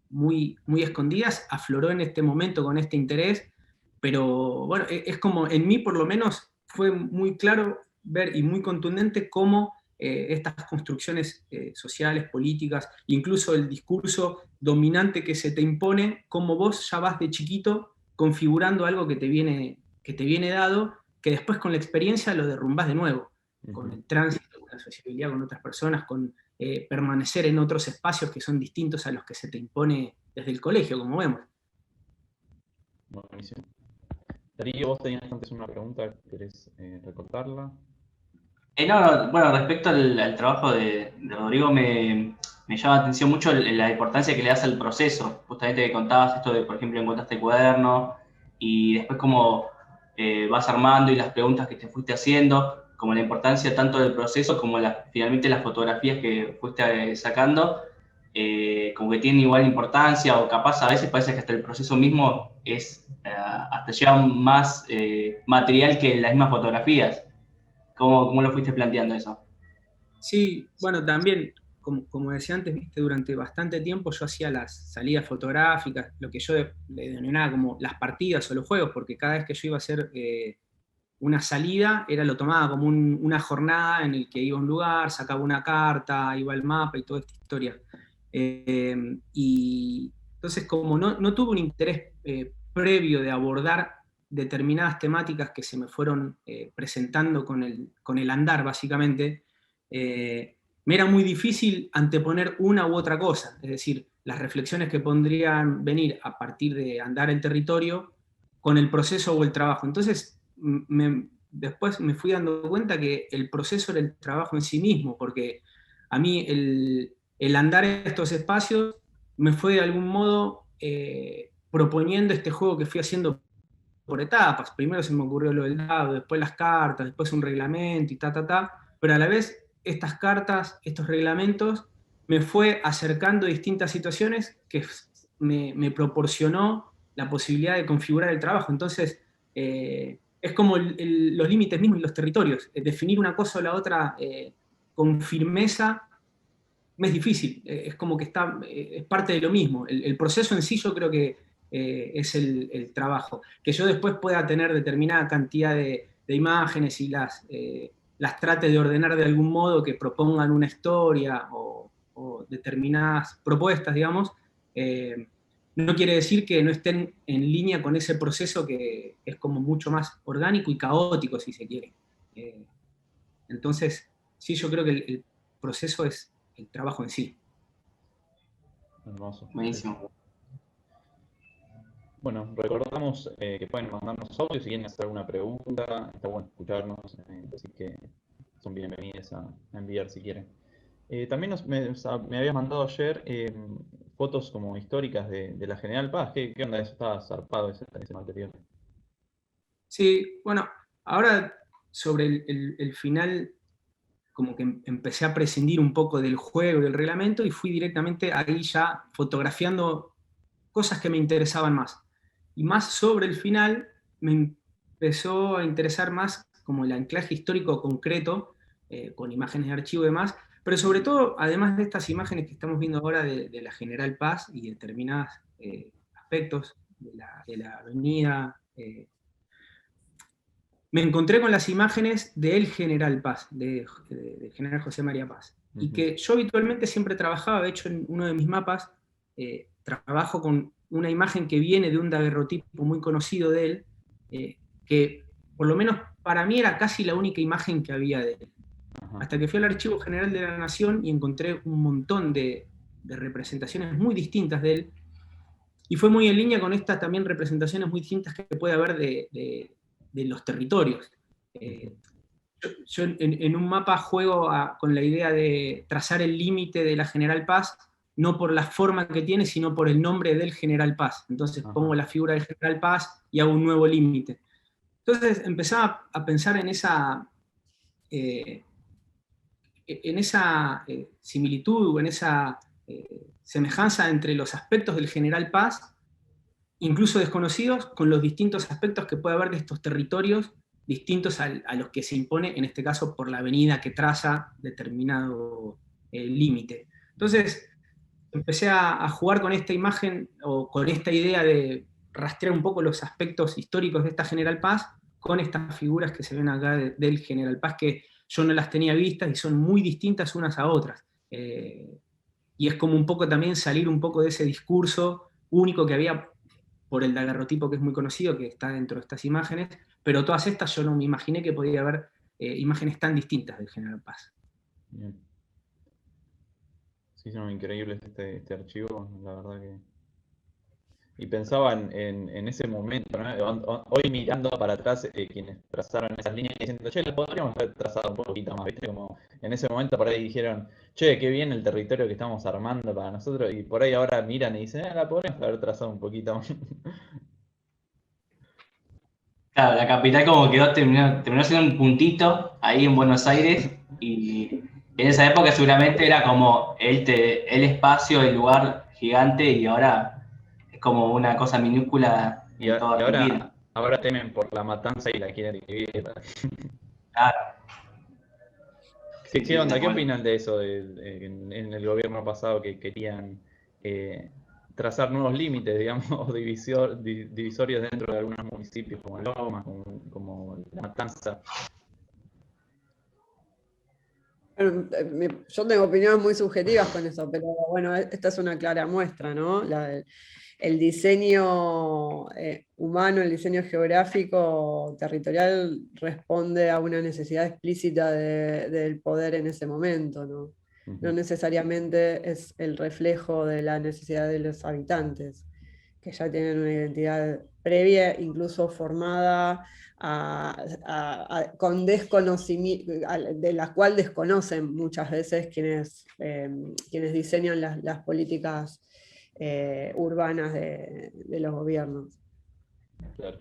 muy, muy escondidas, afloró en este momento con este interés, pero bueno, es como en mí por lo menos fue muy claro ver y muy contundente cómo estas construcciones sociales, políticas, incluso el discurso dominante que se te impone, cómo vos ya vas de chiquito configurando algo que te viene dado, que después con la experiencia lo derrumbás de nuevo, con el tránsito, con la sociabilidad con otras personas, con permanecer en otros espacios que son distintos a los que se te impone desde el colegio, como vemos. Buenísimo. Darío, vos tenías antes una pregunta, ¿querés recortarla? No, bueno, respecto al trabajo de Rodrigo, me llama la atención mucho la importancia que le das al proceso. Justamente que contabas esto de, por ejemplo, encontraste el cuaderno y después cómo vas armando y las preguntas que te fuiste haciendo, como la importancia tanto del proceso como finalmente las fotografías que fuiste sacando, como que tienen igual importancia, o capaz a veces parece que hasta el proceso mismo hasta lleva más material que las mismas fotografías. ¿Cómo lo fuiste planteando eso? Sí, bueno, también, como decía antes, viste, durante bastante tiempo yo hacía las salidas fotográficas, lo que yo le denominaba como las partidas o los juegos, porque cada vez que yo iba a hacer una salida, lo tomaba como una jornada en el que iba a un lugar, sacaba una carta, iba al mapa y toda esta historia. Y entonces, como no tuve un interés previo de abordar determinadas temáticas que se me fueron presentando con el andar, básicamente, me era muy difícil anteponer una u otra cosa. Es decir, las reflexiones que podrían venir a partir de andar el territorio con el proceso o el trabajo. Entonces, después me fui dando cuenta que el proceso era el trabajo en sí mismo, porque a mí el andar en estos espacios me fue de algún modo proponiendo este juego que fui haciendo por etapas. Primero se me ocurrió lo del dado, después las cartas, después un reglamento y pero a la vez estas cartas, estos reglamentos, me fue acercando a distintas situaciones que me proporcionó la posibilidad de configurar el trabajo. Entonces, es como los límites mismos y los territorios. Definir una cosa o la otra con firmeza me es difícil. Es como que es parte de lo mismo. El proceso en sí yo creo que es el trabajo. Que yo después pueda tener determinada cantidad de imágenes y las trate de ordenar de algún modo que propongan una historia o determinadas propuestas, digamos, no quiere decir que no estén en línea con ese proceso que es como mucho más orgánico y caótico, si se quiere. Entonces, sí, yo creo que el proceso es el trabajo en sí. Hermoso. Buenísimo. Bueno, recordamos que pueden mandarnos audios si quieren hacer alguna pregunta, está bueno escucharnos, así que son bienvenidos a enviar si quieren. También me habías mandado ayer fotos como históricas de la General Paz. ¿Qué onda eso? Estaba zarpado ese material. Sí, bueno, ahora sobre el final, como que empecé a prescindir un poco del juego y del reglamento y fui directamente ahí ya fotografiando cosas que me interesaban más. Y más sobre el final me empezó a interesar más como el anclaje histórico concreto, con imágenes de archivo y demás, pero sobre todo, además de estas imágenes que estamos viendo ahora de la General Paz y determinados aspectos de la avenida, me encontré con las imágenes del General Paz, del General José María Paz, y que yo habitualmente siempre trabajaba, de hecho en uno de mis mapas, trabajo con una imagen que viene de un daguerrotipo muy conocido de él, que por lo menos para mí era casi la única imagen que había de él. Hasta que fui al Archivo General de la Nación y encontré un montón de representaciones muy distintas de él, y fue muy en línea con estas también representaciones muy distintas que puede haber de los territorios. Yo en un mapa juego con la idea de trazar el límite de la General Paz, no por la forma que tiene, sino por el nombre del General Paz. Entonces pongo la figura del General Paz y hago un nuevo límite. Entonces empezaba a pensar en esa en esa similitud o en esa semejanza entre los aspectos del General Paz, incluso desconocidos, con los distintos aspectos que puede haber de estos territorios distintos a los que se impone, en este caso, por la avenida que traza determinado límite. Entonces, empecé a jugar con esta imagen, o con esta idea de rastrear un poco los aspectos históricos de esta General Paz, con estas figuras que se ven acá del General Paz, que yo no las tenía vistas y son muy distintas unas a otras. Y es como un poco también salir un poco de ese discurso único que había por el daguerrotipo, que es muy conocido, que está dentro de estas imágenes, pero todas estas yo no me imaginé que podía haber imágenes tan distintas del General Paz. Bien. Sí, son increíbles este archivo, la verdad que... Y pensaba en ese momento, ¿no? Hoy mirando para atrás, quienes trazaron esas líneas diciendo, che, lo podríamos haber trazado un poquito más, ¿viste? Como en ese momento por ahí dijeron, che, qué bien el territorio que estamos armando para nosotros, y por ahí ahora miran y dicen, la podríamos haber trazado un poquito más. Claro, la capital como quedó, terminó siendo un puntito ahí en Buenos Aires, y en esa época seguramente era como el espacio, el lugar gigante, y ahora es como una cosa minúscula Y en toda Argentina. ahora temen por la matanza y la quieren dividir. Claro. ¿Qué onda? ¿Qué Bueno. opinan de eso en el gobierno pasado, que querían trazar nuevos límites, digamos, o divisorios dentro de algunos municipios, como Lomas, como La Matanza? Yo tengo opiniones muy subjetivas con eso, pero bueno, esta es una clara muestra, ¿no? El diseño humano, el diseño geográfico, territorial, responde a una necesidad explícita del poder en ese momento, ¿no? No necesariamente es el reflejo de la necesidad de los habitantes, que ya tienen una identidad previa, incluso formada con desconocimiento, de la cual desconocen muchas veces quienes diseñan las políticas urbanas de los gobiernos. Claro.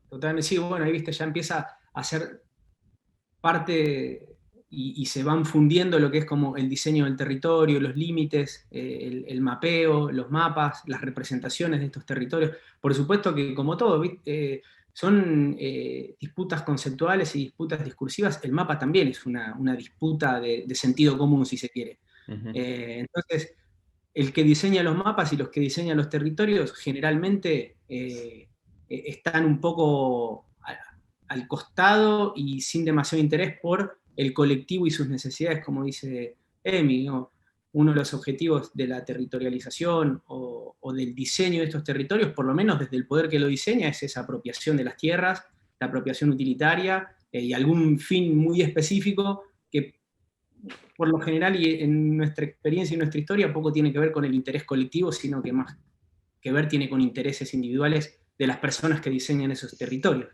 Totalmente, sí, bueno, ahí viste, ya empieza a ser parte y se van fundiendo lo que es como el diseño del territorio, los límites, el mapeo, los mapas, las representaciones de estos territorios. Por supuesto que, como todo, son disputas conceptuales y disputas discursivas. El mapa también es una disputa de sentido común, si se quiere. Entonces, el que diseña los mapas y los que diseñan los territorios generalmente están un poco al costado y sin demasiado interés por el colectivo y sus necesidades, como dice Emi, ¿no? Uno de los objetivos de la territorialización o del diseño de estos territorios, por lo menos desde el poder que lo diseña, es esa apropiación de las tierras, la apropiación utilitaria y algún fin muy específico que por lo general y en nuestra experiencia y nuestra historia poco tiene que ver con el interés colectivo, sino que más que ver tiene con intereses individuales de las personas que diseñan esos territorios.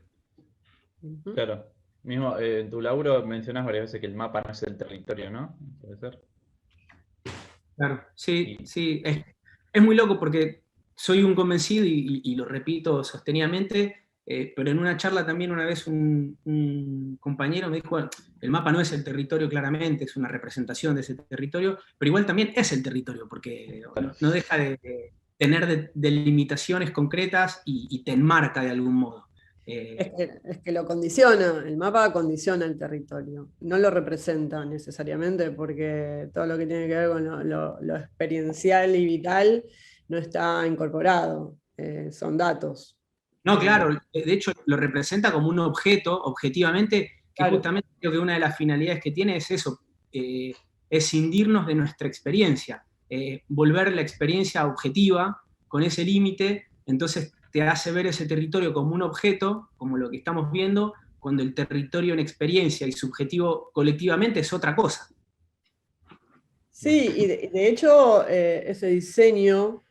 Claro. Mismo, en tu laburo mencionas varias veces que el mapa no es el territorio, ¿no? ¿Puede ser? Claro, sí, sí. Es muy loco porque soy un convencido y lo repito sostenidamente, pero en una charla también una vez un compañero me dijo, bueno, el mapa no es el territorio claramente, es una representación de ese territorio, pero igual también es el territorio, porque no deja de tener delimitaciones concretas y te enmarca de algún modo. Es que lo condiciona, el mapa condiciona el territorio, no lo representa necesariamente, porque todo lo que tiene que ver con lo experiencial y vital no está incorporado, son datos. No, claro, de hecho lo representa como un objeto, objetivamente, que claro. Justamente creo que una de las finalidades que tiene es eso, escindirnos de nuestra experiencia, volver la experiencia objetiva con ese límite, entonces te hace ver ese territorio como un objeto, como lo que estamos viendo, cuando el territorio en experiencia y subjetivo colectivamente es otra cosa. Sí, y de hecho ese diseño,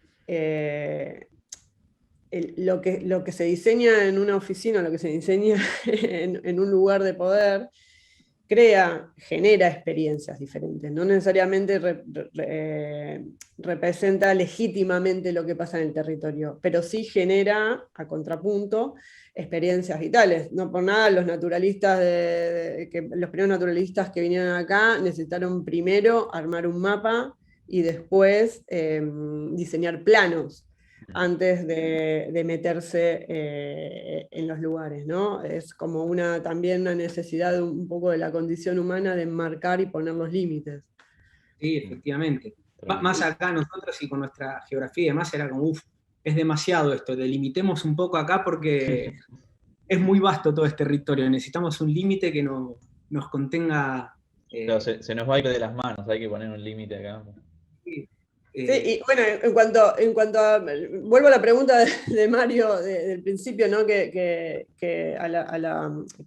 lo que se diseña en una oficina, lo que se diseña en un lugar de poder, genera experiencias diferentes, no necesariamente representa legítimamente lo que pasa en el territorio, pero sí genera, a contrapunto, experiencias vitales. No por nada los naturalistas, los primeros naturalistas que vinieron acá necesitaron primero armar un mapa y después diseñar planos antes de meterse en los lugares, ¿no? Es como también una necesidad un poco de la condición humana de enmarcar y poner los límites. Sí, efectivamente. Más acá nosotros y con nuestra geografía y demás era como, es demasiado esto, delimitemos un poco acá porque es muy vasto todo este territorio, necesitamos un límite que nos contenga. Claro, se nos va a ir de las manos, hay que poner un límite acá. Sí, y bueno, en cuanto a, vuelvo a la pregunta de Mario del principio, ¿no? que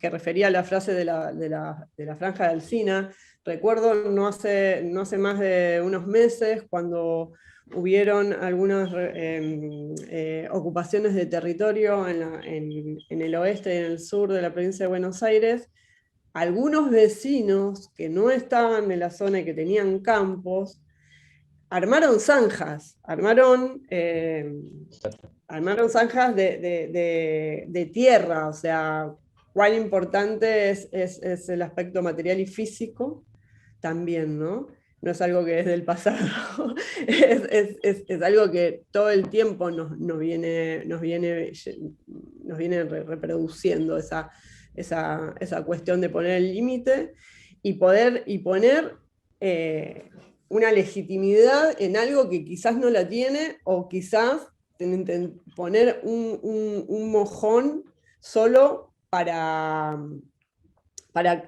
refería a la frase de la franja de Alsina. Recuerdo no hace más de unos meses cuando hubieron algunas ocupaciones de territorio en el oeste y en el sur de la provincia de Buenos Aires. Algunos vecinos que no estaban en la zona y que tenían campos, armaron zanjas, armaron zanjas de tierra, o sea, cuán importante es el aspecto material y físico también, ¿no? No es algo que es del pasado, es algo que todo el tiempo nos viene reproduciendo esa cuestión de poner el límite y poner una legitimidad en algo que quizás no la tiene, o quizás poner un mojón solo para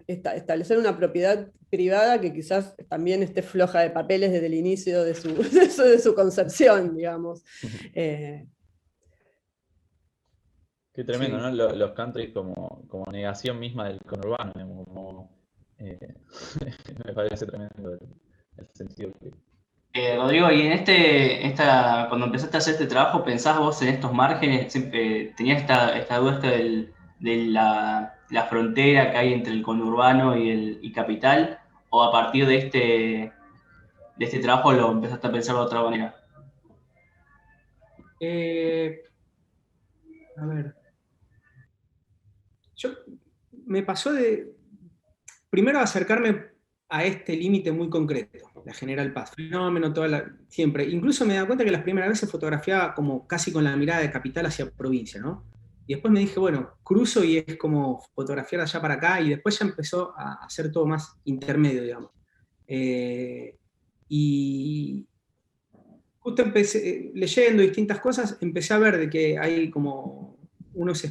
establecer una propiedad privada que quizás también esté floja de papeles desde el inicio de su concepción, digamos. Qué tremendo, sí, ¿no? Los countries como negación misma del conurbano, digamos, me parece tremendo el sentido que... Rodrigo, y cuando empezaste a hacer este trabajo, ¿pensás vos en estos márgenes? ¿Tenías esta duda de la frontera que hay entre el conurbano y capital? ¿O a partir de este trabajo lo empezaste a pensar de otra manera? A ver. Me pasó primero acercarme a este límite muy concreto, la General Paz, fenómeno siempre. Incluso me da cuenta que las primeras veces fotografiaba como casi con la mirada de capital hacia provincia, ¿no? Y después me dije, bueno, cruzo y es como fotografiar allá para acá, y después ya empezó a hacer todo más intermedio, digamos. Y justo empecé, leyendo distintas cosas, empecé a ver de que hay como unos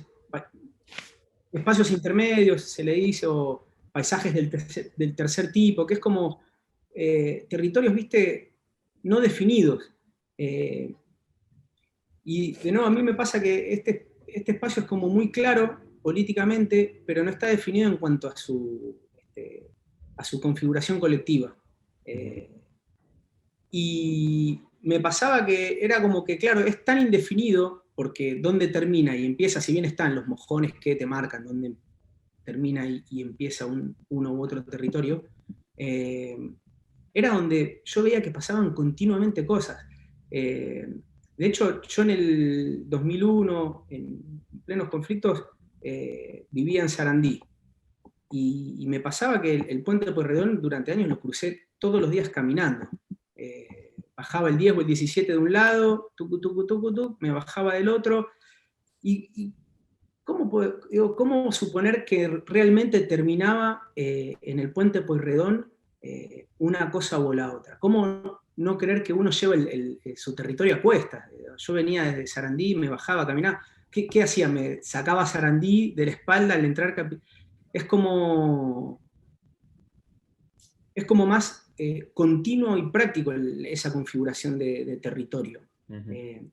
espacios intermedios, se le dice, o paisajes del tercer tipo, que es como territorios, viste, no definidos. Y de nuevo, a mí me pasa que este espacio es como muy claro políticamente, pero no está definido en cuanto a su configuración colectiva. Y me pasaba que era como que, claro, es tan indefinido, porque dónde termina y empieza, si bien están los mojones que te marcan dónde termina y empieza uno u otro territorio, era donde yo veía que pasaban continuamente cosas. De hecho, yo en el 2001, en plenos conflictos, vivía en Sarandí, y me pasaba que el puente de Pueyrredón durante años lo crucé todos los días caminando. Bajaba el 10 o el 17 de un lado, me bajaba del otro, y ¿cómo suponer que realmente terminaba en el puente Pueyrredón una cosa o la otra? ¿Cómo no creer que uno lleva su territorio a cuestas? Yo venía desde Sarandí, me bajaba, caminaba. ¿Qué hacía? Me sacaba Sarandí de la espalda al entrar. Es como más continuo y práctico esa configuración de territorio. Uh-huh.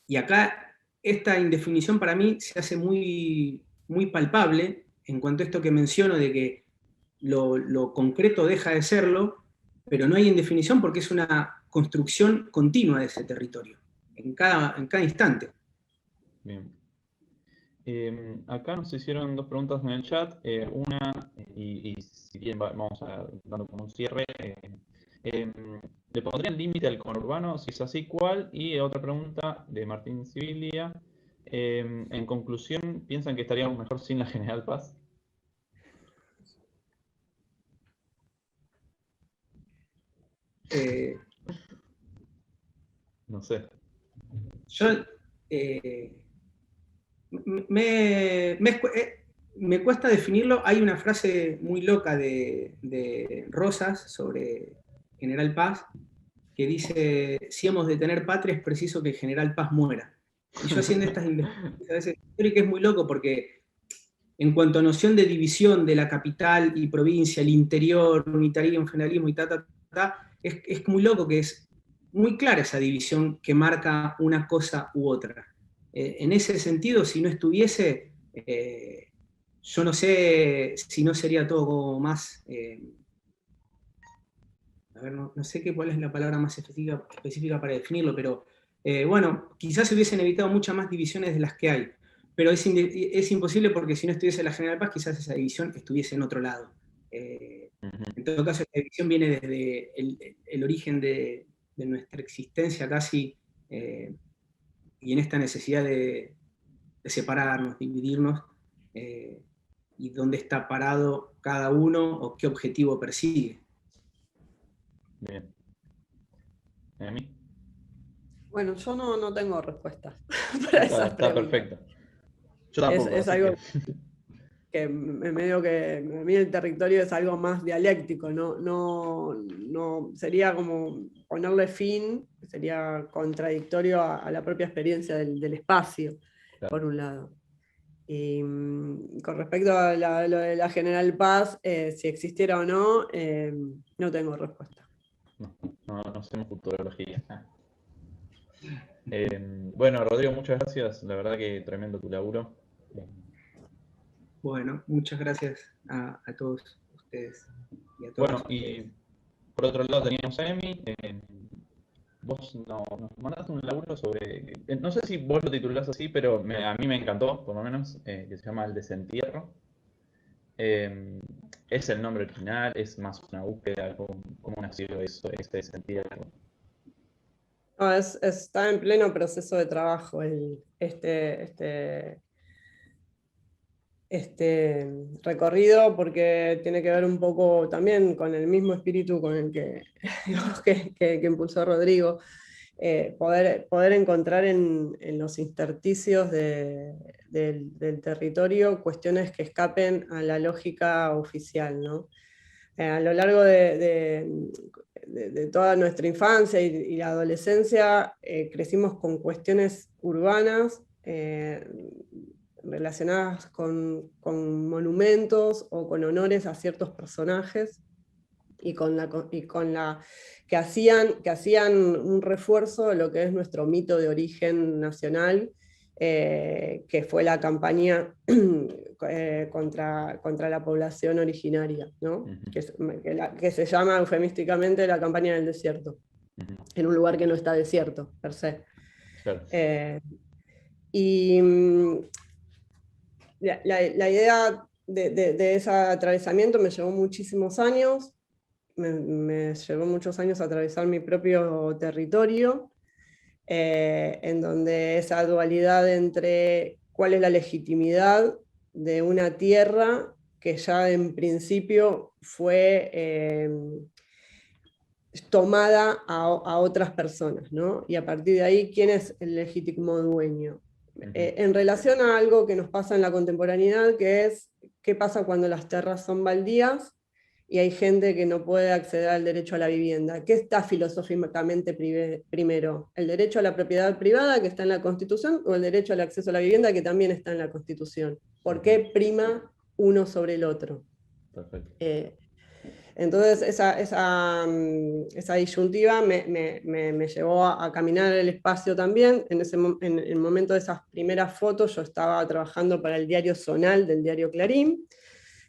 Y acá esta indefinición para mí se hace muy, muy palpable en cuanto a esto que menciono de que lo concreto deja de serlo, pero no hay indefinición porque es una construcción continua de ese territorio, en cada instante. Bien. Acá nos hicieron dos preguntas en el chat. Una, y si bien vamos a dando como un cierre, em, ¿le pondrían límite al conurbano? Si es así, ¿cuál? Y otra pregunta de Martín Sibilia. En conclusión, ¿piensan que estaríamos mejor sin la General Paz? Eh, No sé. yo eh, me cuesta definirlo. Hay una frase muy loca de Rosas sobre General Paz que dice: si hemos de tener patria es preciso que General Paz muera. Y yo haciendo estas investigaciones a veces creo que es muy loco porque en cuanto a noción de división de la capital y provincia, el interior, unitarismo, federalismo y es muy loco que es muy clara esa división que marca una cosa u otra. En ese sentido, si no estuviese, yo no sé si no sería todo como más, a ver, no sé cuál es la palabra más específica para definirlo, pero bueno, quizás se hubiesen evitado muchas más divisiones de las que hay, pero es imposible porque si no estuviese la General Paz, quizás esa división estuviese en otro lado. En todo caso, la división viene desde el origen de nuestra existencia casi, y en esta necesidad de separarnos, dividirnos, y dónde está parado cada uno o qué objetivo persigue. Bien. ¿Emi? Bueno, yo no tengo respuestas para esas Está preguntas. perfecto. Yo tampoco. Es así algo que- que medio que a mí el territorio es algo más dialéctico, sería como ponerle fin, sería contradictorio a la propia experiencia del espacio, Claro. por un lado. Y con respecto a lo de la General Paz, si existiera o no, no tengo respuesta. No hacemos futurología. Bueno, Rodrigo, muchas gracias. La verdad que tremendo tu laburo. Bueno, muchas gracias a todos ustedes y a todos Bueno, ustedes. y por otro lado teníamos a Emi. Vos nos mandaste un laburo sobre, no sé si vos lo titulás así, pero a mí me encantó, por lo menos, que se llama El Desentierro. ¿Es el nombre original? ¿Es más una búsqueda? ¿Cómo nació eso, ese desentierro? No, está en pleno proceso de trabajo este recorrido, porque tiene que ver un poco también con el mismo espíritu con el que, digamos, que impulsó Rodrigo, poder encontrar en los intersticios del territorio cuestiones que escapen a la lógica oficial, ¿no? A lo largo de toda nuestra infancia y la adolescencia, crecimos con cuestiones urbanas relacionadas con monumentos o con honores a ciertos personajes y con la que hacían un refuerzo de lo que es nuestro mito de origen nacional, que fue la campaña contra la población originaria, ¿no? Que se llama eufemísticamente la campaña del desierto, en un lugar que no está desierto, per se. Claro. Y la idea de ese atravesamiento me llevó muchísimos años. Me llevó muchos años atravesar mi propio territorio, en donde esa dualidad entre cuál es la legitimidad de una tierra que ya en principio fue tomada a otras personas, ¿no? Y a partir de ahí, ¿quién es el legítimo dueño? En relación a algo que nos pasa en la contemporaneidad, que es qué pasa cuando las tierras son baldías y hay gente que no puede acceder al derecho a la vivienda. ¿Qué está filosóficamente primero? ¿El derecho a la propiedad privada, que está en la Constitución, o el derecho al acceso a la vivienda, que también está en la Constitución? ¿Por qué prima uno sobre el otro? Perfecto. Entonces esa disyuntiva me llevó a caminar el espacio también. En el momento de esas primeras fotos yo estaba trabajando para el diario Zonal del diario Clarín.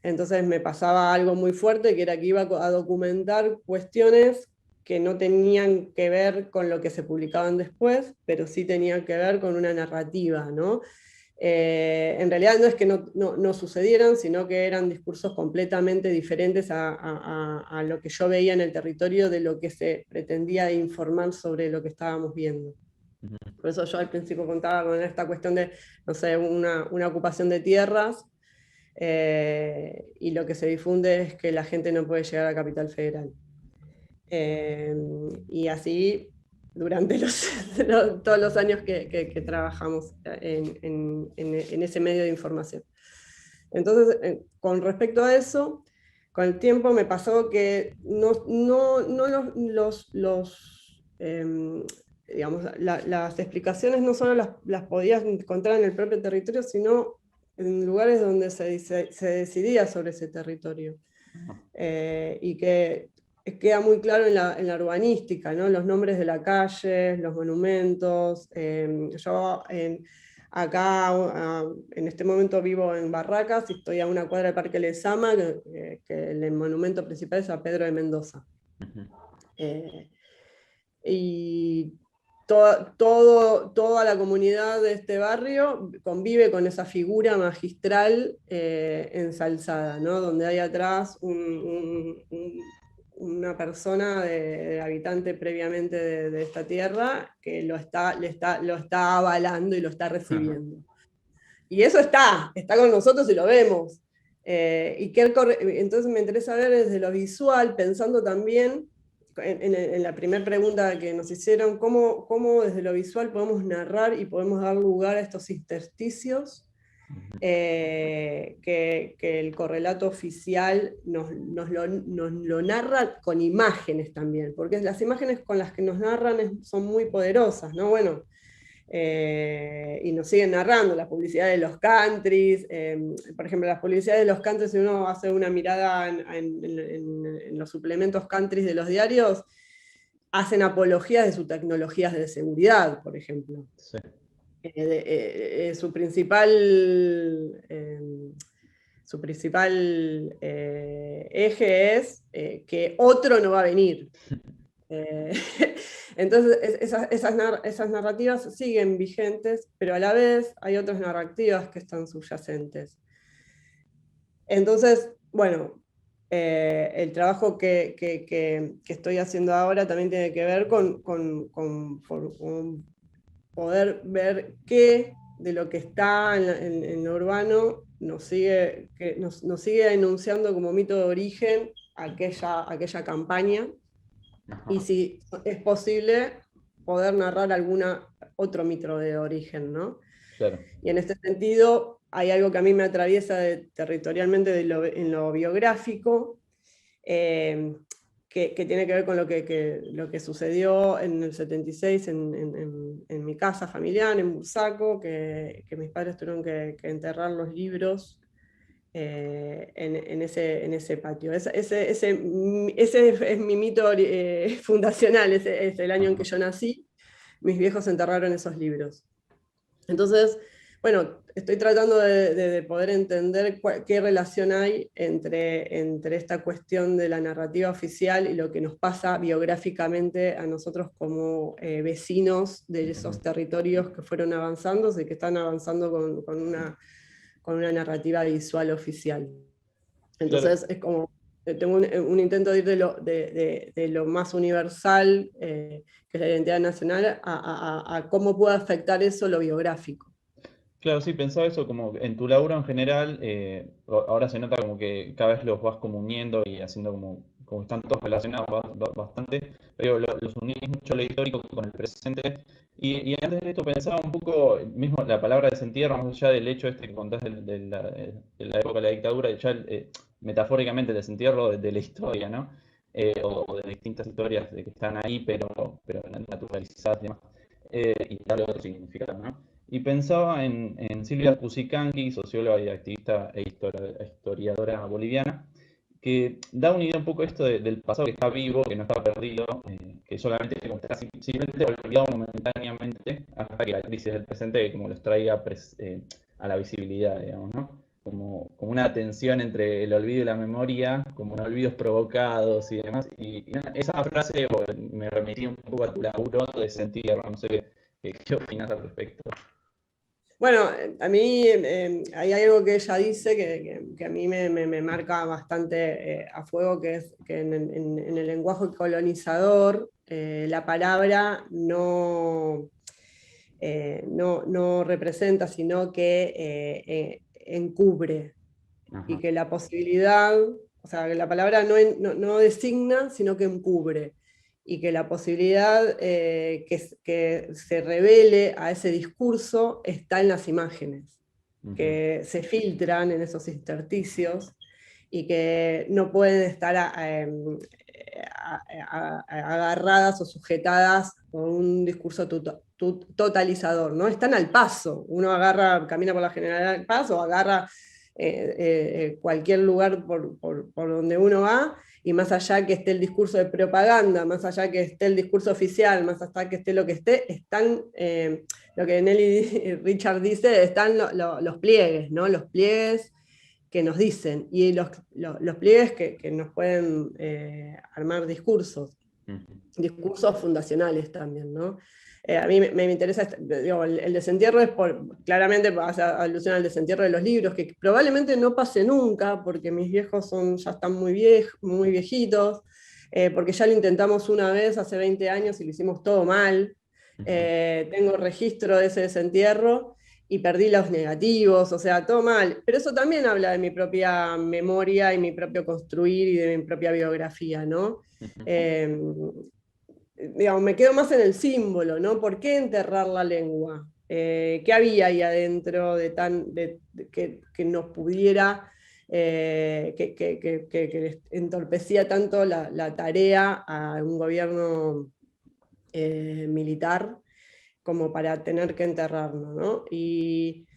Entonces me pasaba algo muy fuerte, que era que iba a documentar cuestiones que no tenían que ver con lo que se publicaban después, pero sí tenían que ver con una narrativa, ¿no? En realidad no es que no sucedieran, sino que eran discursos completamente diferentes a lo que yo veía en el territorio de lo que se pretendía informar sobre lo que estábamos viendo. Por eso yo al principio contaba con esta cuestión de, no sé, una ocupación de tierras, y lo que se difunde es que la gente no puede llegar a Capital Federal. Y así durante todos los años que trabajamos en ese medio de información. Entonces, con respecto a eso, con el tiempo me pasó que digamos, las explicaciones no solo las podías encontrar en el propio territorio, sino en lugares donde se decidía sobre ese territorio. Y que queda muy claro en la urbanística, ¿no? Los nombres de la calle, los monumentos. Yo acá en este momento vivo en Barracas y estoy a una cuadra del Parque Lezama, que el monumento principal es a Pedro de Mendoza. Y toda la comunidad de este barrio convive con esa figura magistral ensalzada, ¿no? Donde hay atrás una persona de habitante previamente de esta tierra que lo está avalando y lo está recibiendo. Y eso está con nosotros y lo vemos. Entonces me interesa ver desde lo visual, pensando también en la primera pregunta que nos hicieron, cómo desde lo visual podemos narrar y podemos dar lugar a estos intersticios que el correlato oficial nos lo narra con imágenes también, porque las imágenes con las que nos narran son muy poderosas, ¿no? Bueno, y nos siguen narrando las publicidades de los countries, por ejemplo, las publicidades de los countries, si uno hace una mirada en los suplementos countries de los diarios, hacen apologías de sus tecnologías de seguridad, por ejemplo. Sí. Su principal eje es que otro no va a venir. Entonces esas narrativas siguen vigentes, pero a la vez hay otras narrativas que están subyacentes. Entonces, bueno, el trabajo que estoy haciendo ahora también tiene que ver con poder ver qué de lo que está en lo urbano nos sigue enunciando como mito de origen aquella campaña. Y si es posible poder narrar otro mito de origen, ¿no? Claro. Y en este sentido hay algo que a mí me atraviesa territorialmente en lo biográfico, que tiene que ver con lo que sucedió en el 76 en mi casa familiar, en Bursaco, que mis padres tuvieron que enterrar los libros en ese patio. Ese es mi mito fundacional, ese es el año en que yo nací. Mis viejos enterraron esos libros. Entonces, bueno, estoy tratando de poder entender qué relación hay entre esta cuestión de la narrativa oficial y lo que nos pasa biográficamente a nosotros como vecinos de esos territorios que fueron avanzando y que están avanzando con una narrativa visual oficial. Entonces, claro, es como, tengo un intento de ir de lo más universal, que es la identidad nacional, a cómo puede afectar eso lo biográfico. Claro, sí, pensaba eso como en tu laburo en general, ahora se nota como que cada vez los vas como uniendo y haciendo como están todos relacionados bastante, pero los unís mucho lo histórico con el presente. Y antes de esto pensaba un poco, mismo la palabra desentierro, más allá del hecho que contás de la época de la dictadura, ya metafóricamente el desentierro de la historia, ¿no? O de distintas historias que están ahí, pero naturalizadas y demás, y darle otro significado, ¿no? Y pensaba en Silvia Cusicanqui, socióloga y activista e historiadora boliviana, que da una idea un poco esto del pasado que está vivo, que no está perdido, que solamente está simplemente olvidado momentáneamente hasta que la crisis del presente como los traiga a la visibilidad, digamos, ¿no? Como una tensión entre el olvido y la memoria, como olvidos provocados y demás. Y esa frase me remitía un poco a tu laburo de sentir, no sé qué opinas al respecto. Bueno, a mí hay algo que ella dice que a mí me marca bastante a fuego, que es que en el lenguaje colonizador la palabra no representa, sino que encubre, Ajá. y que la posibilidad, o sea, que la palabra no designa, sino que encubre, y que la posibilidad que se revele a ese discurso está en las imágenes, Ujú. que se filtran en esos intersticios y que no pueden estar agarradas o sujetadas por un discurso totalizador, ¿no? Están al paso, uno camina por la General Paz o agarra cualquier lugar por donde uno va, y más allá que esté el discurso de propaganda, más allá que esté el discurso oficial, más allá que esté lo que esté, están, lo que Nelly Richard dice, están los pliegues, ¿no? Los pliegues que nos dicen, y los pliegues que nos pueden armar discursos fundacionales también, ¿no? A mí me interesa, digo, el desentierro es claramente hace alusión al desentierro de los libros, que probablemente no pase nunca, porque mis viejos ya están muy viejitos, porque ya lo intentamos una vez hace 20 años y lo hicimos todo mal. Tengo registro de ese desentierro y perdí los negativos, o sea, todo mal. Pero eso también habla de mi propia memoria y mi propio construir y de mi propia biografía, ¿no? Digamos, me quedo más en el símbolo, ¿no? ¿Por qué enterrar la lengua? ¿Qué había ahí adentro que nos pudiera, que entorpecía tanto la tarea a un gobierno militar como para tener que enterrarlo, ¿no? Y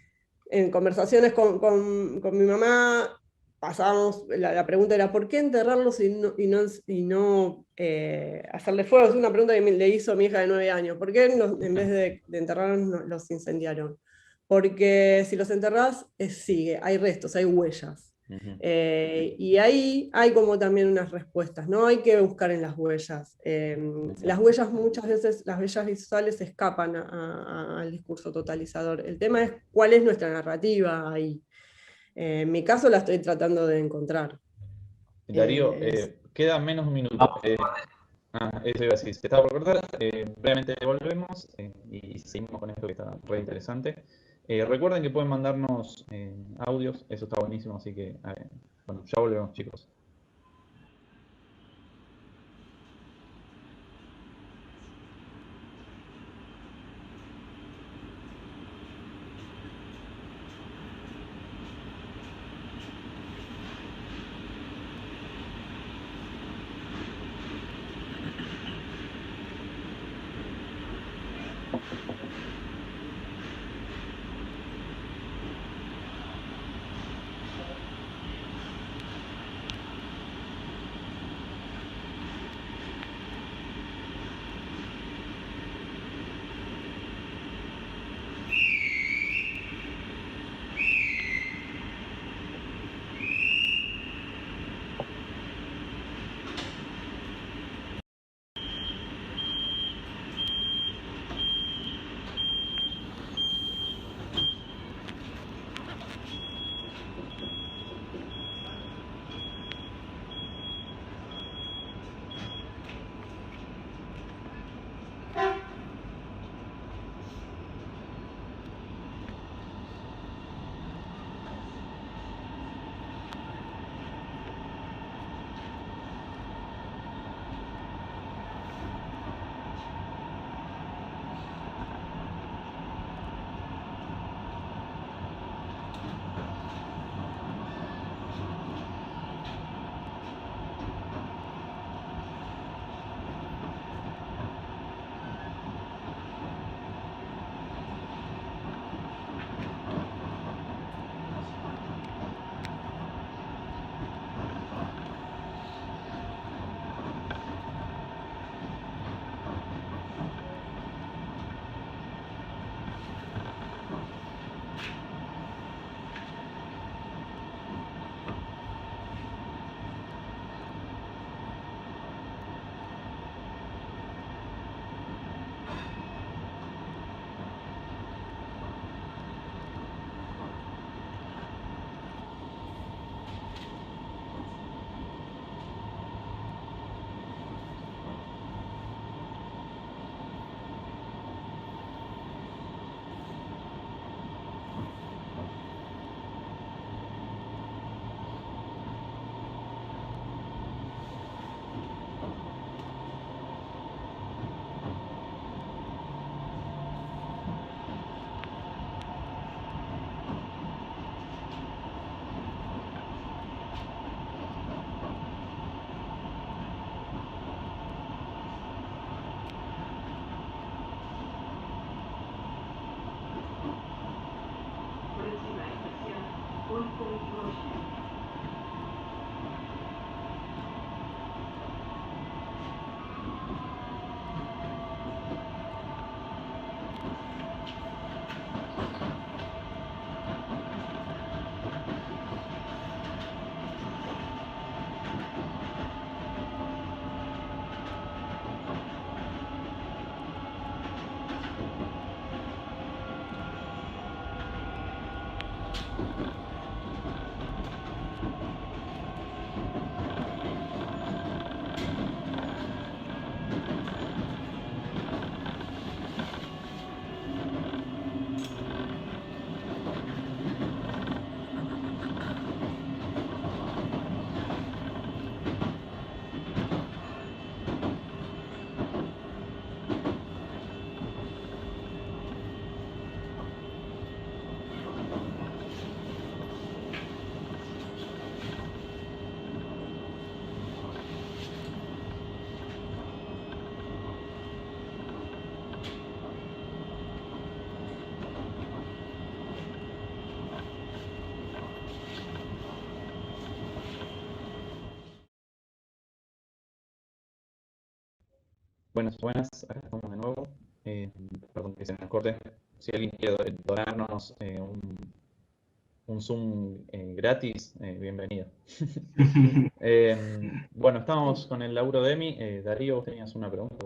en conversaciones con mi mamá pasábamos, la pregunta era ¿por qué enterrarlos y no hacerle fuego? Es una pregunta que le hizo mi hija de 9 años. ¿Por qué en vez de enterrarlos los incendiaron? Porque si los enterrás, sigue, hay restos, hay huellas. Y ahí hay como también unas respuestas, ¿no? Hay que buscar en las huellas. Las huellas muchas veces, las huellas visuales escapan al discurso totalizador. El tema es cuál es nuestra narrativa ahí. En mi caso la estoy tratando de encontrar. Darío, queda menos de un minuto. Eso iba a decir, se estaba por cortar. Brevemente volvemos y seguimos con esto que está re interesante. Recuerden que pueden mandarnos audios, eso está buenísimo, así que bueno, ya volvemos, chicos. Buenas, buenas, acá estamos de nuevo. Perdón que se me corte. Si alguien quiere donarnos un Zoom gratis, bienvenido. Bueno, estamos con el laburo de Emi. Darío, vos tenías una pregunta.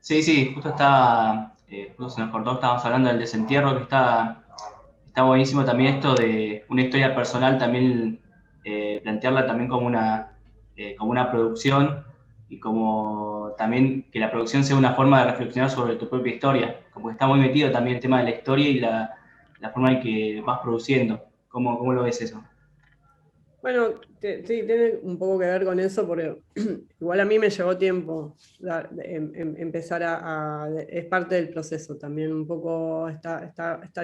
Sí, sí, justo justo se nos cortó, estábamos hablando del desentierro, que está buenísimo también esto de una historia personal, también plantearla también como una producción, y como también que la producción sea una forma de reflexionar sobre tu propia historia, como que está muy metido también el tema de la historia y la forma en que vas produciendo. ¿Cómo lo ves eso? Bueno, sí, tiene un poco que ver con eso, porque igual a mí me llevó tiempo empezar es parte del proceso también, un poco está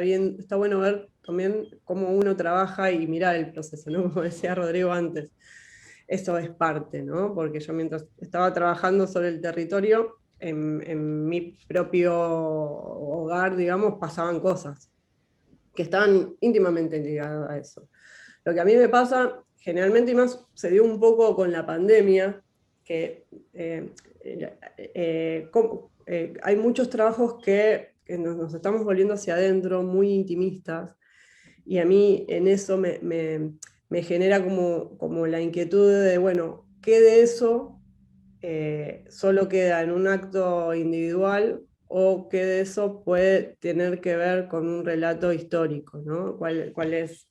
bien, está bueno ver también cómo uno trabaja y mirar el proceso, ¿no? Como decía Rodrigo antes, eso es parte, ¿no? Porque yo mientras estaba trabajando sobre el territorio, en mi propio hogar, digamos, pasaban cosas que estaban íntimamente ligadas a eso. Lo que a mí me pasa, generalmente, y más se dio un poco con la pandemia, que hay muchos trabajos que nos estamos volviendo hacia adentro, muy intimistas, y a mí en eso me genera como la inquietud de, bueno, ¿qué de eso solo queda en un acto individual o qué de eso puede tener que ver con un relato histórico, ¿no? ¿Cuál es...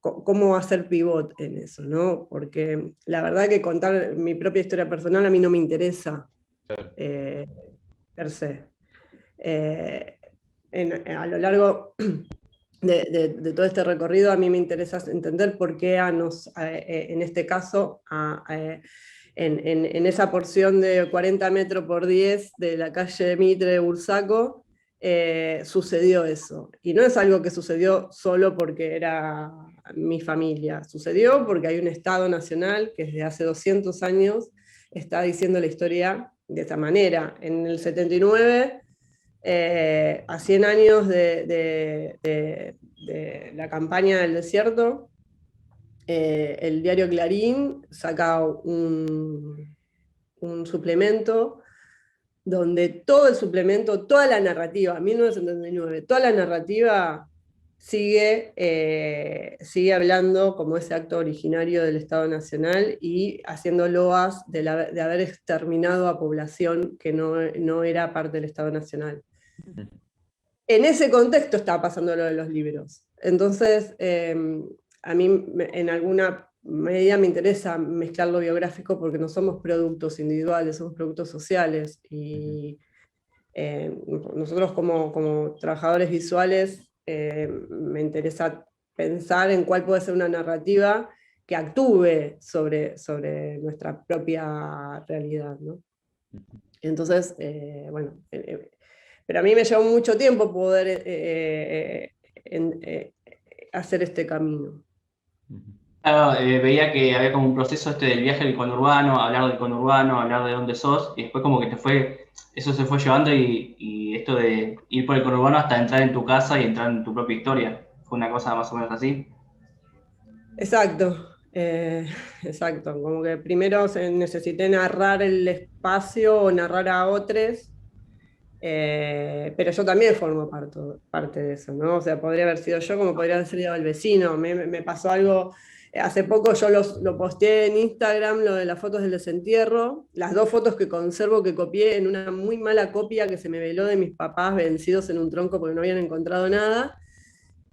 cómo hacer pivot en eso, ¿no? Porque la verdad que contar mi propia historia personal a mí no me interesa per se. A lo largo de todo este recorrido a mí me interesa entender por qué en este caso, en esa porción de 40 metros por 10 de la calle Mitre de Bursaco, sucedió eso. Y no es algo que sucedió solo porque era mi familia, sucedió porque hay un Estado nacional que desde hace 200 años está diciendo la historia de esta manera. En el 79, a 100 años de la campaña del desierto, el diario Clarín saca un suplemento donde todo el suplemento, toda la narrativa, 1979, toda la narrativa sigue hablando como ese acto originario del Estado Nacional y haciendo loas de haber exterminado a población que no era parte del Estado Nacional. En ese contexto estaba pasando lo de los libros. Entonces, a mí en alguna medida me interesa mezclar lo biográfico porque no somos productos individuales, somos productos sociales. Y nosotros como trabajadores visuales me interesa pensar en cuál puede ser una narrativa que actúe sobre nuestra propia realidad, ¿no? Entonces, bueno, pero a mí me llevó mucho tiempo poder hacer este camino. Claro, veía que había como un proceso del viaje del conurbano, hablar del conurbano, hablar de dónde sos, y después como que eso se fue llevando y esto de ir por el conurbano hasta entrar en tu casa y entrar en tu propia historia. Fue una cosa más o menos así. Exacto, exacto. Como que primero necesité narrar el espacio o narrar a otros, pero yo también formo parte de eso, ¿no? O sea, podría haber sido yo como podría haber sido el vecino. Me pasó algo, hace poco yo lo posteé en Instagram, lo de las fotos del desentierro, las 2 fotos que conservo que copié en una muy mala copia que se me veló de mis papás vencidos en un tronco porque no habían encontrado nada.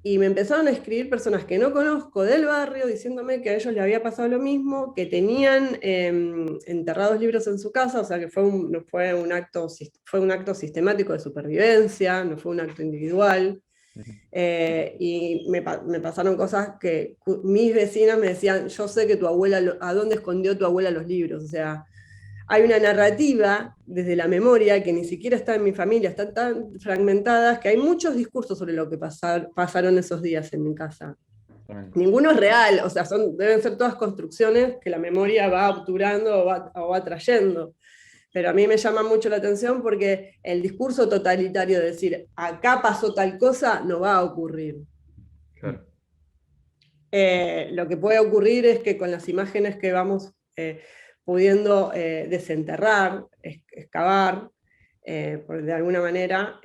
Y me empezaron a escribir personas que no conozco del barrio diciéndome que a ellos les había pasado lo mismo, que tenían enterrados libros en su casa, o sea que no fue un acto sistemático de supervivencia, no fue un acto individual. Y me pasaron cosas que mis vecinas me decían, yo sé que tu abuela, ¿a dónde escondió tu abuela los libros? O sea, hay una narrativa desde la memoria que ni siquiera está en mi familia, están tan fragmentadas que hay muchos discursos sobre lo que pasaron esos días en mi casa. Ninguno es real, o sea, deben ser todas construcciones que la memoria va obturando o va trayendo. Pero a mí me llama mucho la atención porque el discurso totalitario de decir, acá pasó tal cosa, no va a ocurrir. Claro. Lo que puede ocurrir es que con las imágenes que vamos pudiendo desenterrar, excavar, de alguna manera,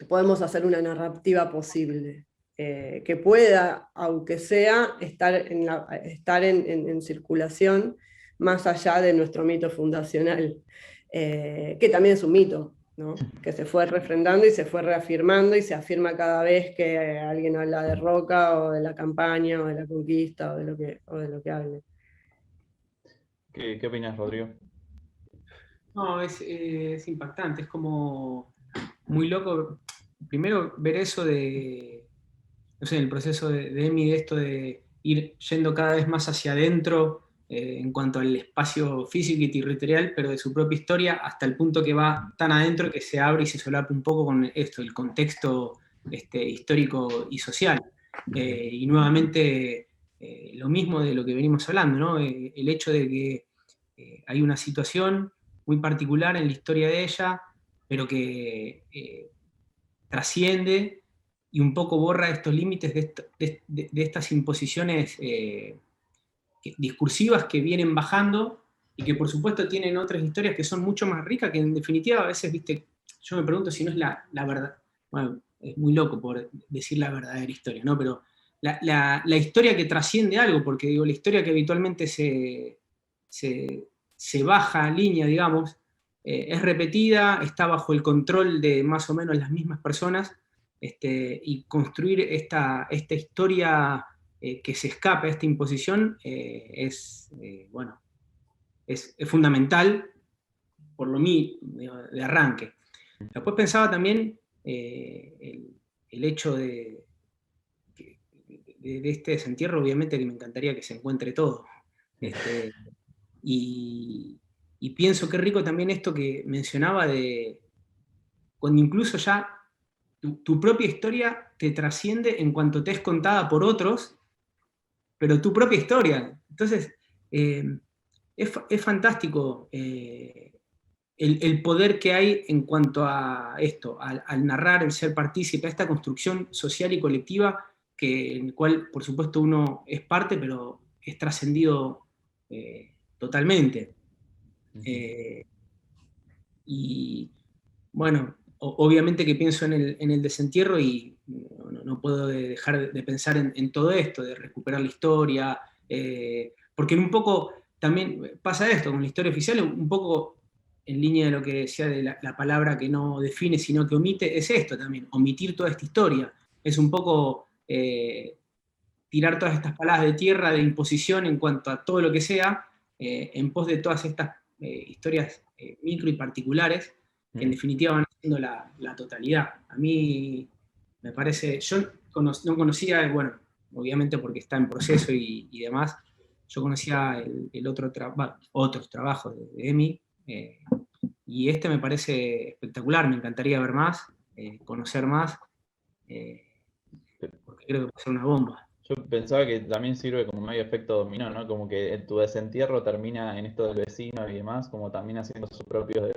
podemos hacer una narrativa posible, que pueda, aunque sea, estar en circulación más allá de nuestro mito fundacional, que también es un mito, ¿no? Que se fue refrendando y se fue reafirmando y se afirma cada vez que alguien habla de Roca o de la campaña o de la conquista o de lo que hable. ¿Qué opinas, Rodrigo? No, es impactante, es como muy loco. Primero ver eso de, no sé, el proceso de Emi, de esto de ir yendo cada vez más hacia adentro en cuanto al espacio físico y territorial, pero de su propia historia, hasta el punto que va tan adentro que se abre y se solapa un poco con esto, el contexto histórico y social. Y nuevamente lo mismo de lo que venimos hablando, ¿no? El hecho de que hay una situación muy particular en la historia de ella, pero que trasciende y un poco borra estos límites de estas imposiciones discursivas que vienen bajando y que por supuesto tienen otras historias que son mucho más ricas, que en definitiva a veces, viste, yo me pregunto si no es la verdad, bueno, es muy loco por decir la verdadera historia, ¿no? Pero la historia que trasciende algo, porque digo, la historia que habitualmente se baja línea, digamos, es repetida, está bajo el control de más o menos las mismas personas, y construir esta historia que se escapa de esta imposición es fundamental, por lo mí, de arranque. Después pensaba también el hecho de este desentierro, obviamente que me encantaría que se encuentre todo. Y pienso qué rico también esto que mencionaba de cuando incluso ya tu propia historia te trasciende en cuanto te es contada por otros, pero tu propia historia. Entonces, es fantástico el poder que hay en cuanto a esto, al narrar, el ser partícipe, a esta construcción social y colectiva, en el cual, por supuesto, uno es parte, pero es trascendido totalmente. Y bueno, obviamente que pienso en el desentierro y no puedo dejar de pensar en todo esto, de recuperar la historia, porque un poco también pasa esto con la historia oficial, un poco en línea de lo que decía de la palabra que no define sino que omite, es esto también, omitir toda esta historia, es un poco tirar todas estas palabras de tierra, de imposición en cuanto a todo lo que sea, en pos de todas estas historias micro y particulares, que en definitiva van haciendo la totalidad. A mí me parece, yo no conocía, bueno, obviamente porque está en proceso y demás, yo conocía otros trabajos de Emi, y me parece espectacular, me encantaría ver más, conocer más, porque creo que puede ser una bomba. Yo pensaba que también sirve como medio efecto dominó, ¿no? Como que tu desentierro termina en esto del vecino y demás, como también haciendo sus propios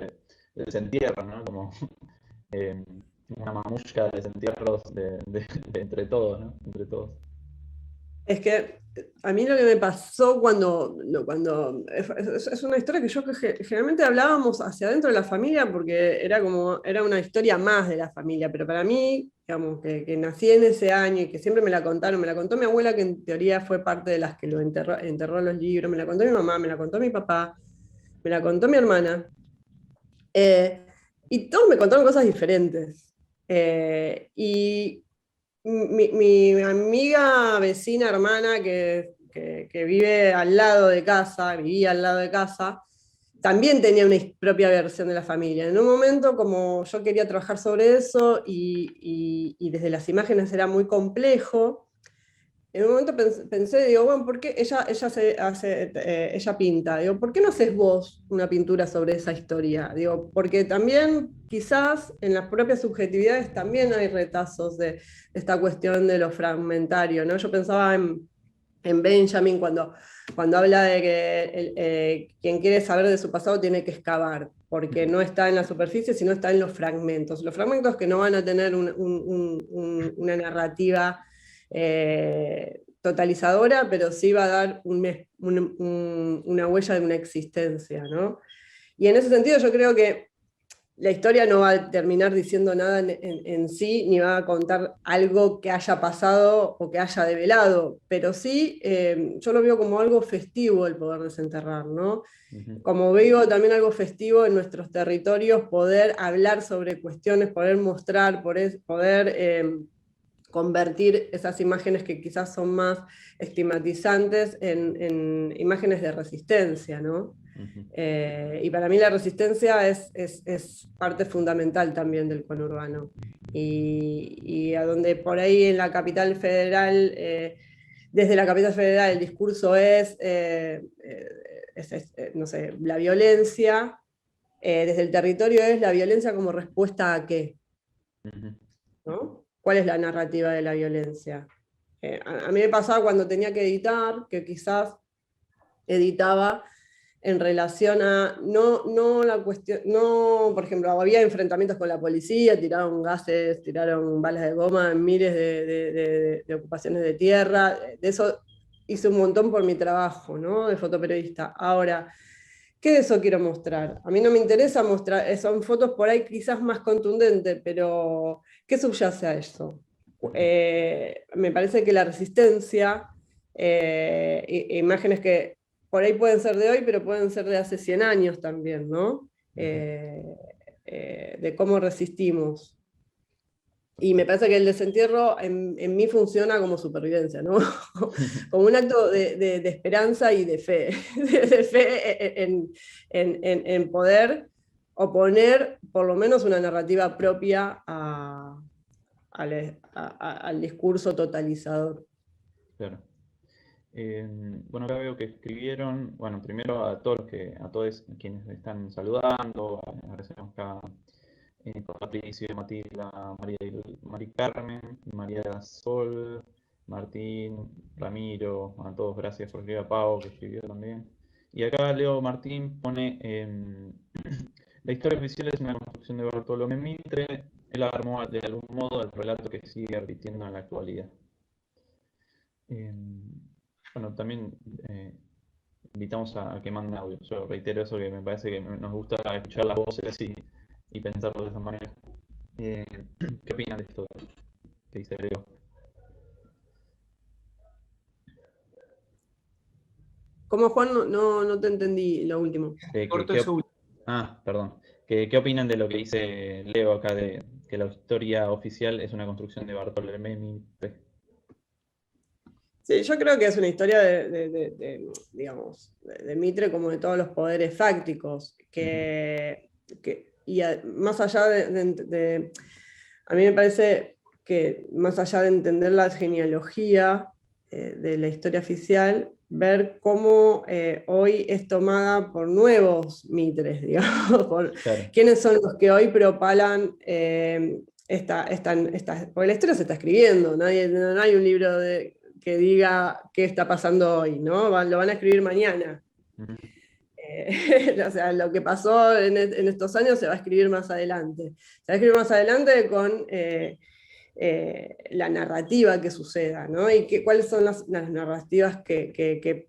desentierro, ¿no? Como una mamushka de desentierros de entre todos, ¿no? Entre todos. Es que a mí lo que me pasó cuando es una historia que generalmente hablábamos hacia adentro de la familia porque era una historia más de la familia, pero para mí, digamos, que nací en ese año y que siempre me la contó mi abuela, que en teoría fue parte de las que lo enterró los libros, me la contó mi mamá, me la contó mi papá, me la contó mi hermana, y todos me contaron cosas diferentes. Y mi amiga, vecina, hermana que vive al lado de casa, vivía al lado de casa, también tenía una propia versión de la familia. En un momento, como yo quería trabajar sobre eso y desde las imágenes era muy complejo, en un momento pensé, digo, bueno, ¿por qué ella pinta? Digo, ¿por qué no haces vos una pintura sobre esa historia? Digo, porque también quizás en las propias subjetividades también hay retazos de esta cuestión de lo fragmentario, ¿no? Yo pensaba en Benjamin cuando habla de que quien quiere saber de su pasado tiene que excavar, porque no está en la superficie, sino está en los fragmentos. Los fragmentos que no van a tener una narrativa totalizadora, pero sí va a dar una huella de una existencia, ¿no? Y en ese sentido yo creo que la historia no va a terminar diciendo nada en sí, ni va a contar algo que haya pasado o que haya develado, pero sí yo lo veo como algo festivo el poder desenterrar, ¿no? Como veo también algo festivo en nuestros territorios, poder hablar sobre cuestiones, poder mostrar, poder convertir esas imágenes que quizás son más estigmatizantes en imágenes de resistencia, ¿no? Y para mí la resistencia es parte fundamental también del conurbano. Y a donde por ahí en la capital federal, desde la capital federal el discurso no sé, la violencia, desde el territorio es la violencia como respuesta a qué, ¿no? ¿Cuál es la narrativa de la violencia? A mí me pasaba cuando tenía que editar, que quizás editaba en relación a, no la cuestión, no, por ejemplo, había enfrentamientos con la policía, tiraron gases, tiraron balas de goma en miles de ocupaciones de tierra, de eso hice un montón por mi trabajo, ¿no? De fotoperiodista. Ahora, ¿qué de eso quiero mostrar? A mí no me interesa mostrar, son fotos por ahí quizás más contundentes, pero ¿qué subyace a eso? Me parece que la resistencia, imágenes que por ahí pueden ser de hoy, pero pueden ser de hace 100 años también, ¿no? De cómo resistimos. Y me parece que el desentierro en mí funciona como supervivencia, ¿no? Como un acto de esperanza y de fe, de fe en poder oponer por lo menos una narrativa propia al discurso totalizador. Claro. Bueno, acá veo que escribieron, bueno, primero a todos quienes están saludando, agradecemos acá Patricio, Matilda, Mari Carmen, María Sol, Martín, Ramiro, a todos gracias por escribir, a Pau que escribió también. Y acá Leo Martín pone, la historia oficial es una construcción de Bartolomé Mitre, él armó de algún modo el relato que sigue repitiendo en la actualidad. Bueno, también invitamos a que manden audio. Yo reitero eso, que me parece que nos gusta escuchar las voces y pensarlo de esa manera. ¿Qué opinan de esto que dice Leo? Como Juan, no te entendí lo último. Perdón. ¿Qué opinan de lo que dice Leo acá de que la historia oficial es una construcción de Bartolomé Mitre? Sí, yo creo que es una historia digamos, de Mitre como de todos los poderes fácticos, más allá a mí me parece que más allá de entender la genealogía de la historia oficial, ver cómo hoy es tomada por nuevos Mitres, digamos, por quiénes son los que hoy propalan porque la historia se está escribiendo, no hay un libro que diga qué está pasando hoy, ¿no? Lo van a escribir mañana. O sea, lo que pasó en estos años se va a escribir más adelante. Se va a escribir más adelante con la narrativa que suceda, ¿no? Y cuáles son las narrativas que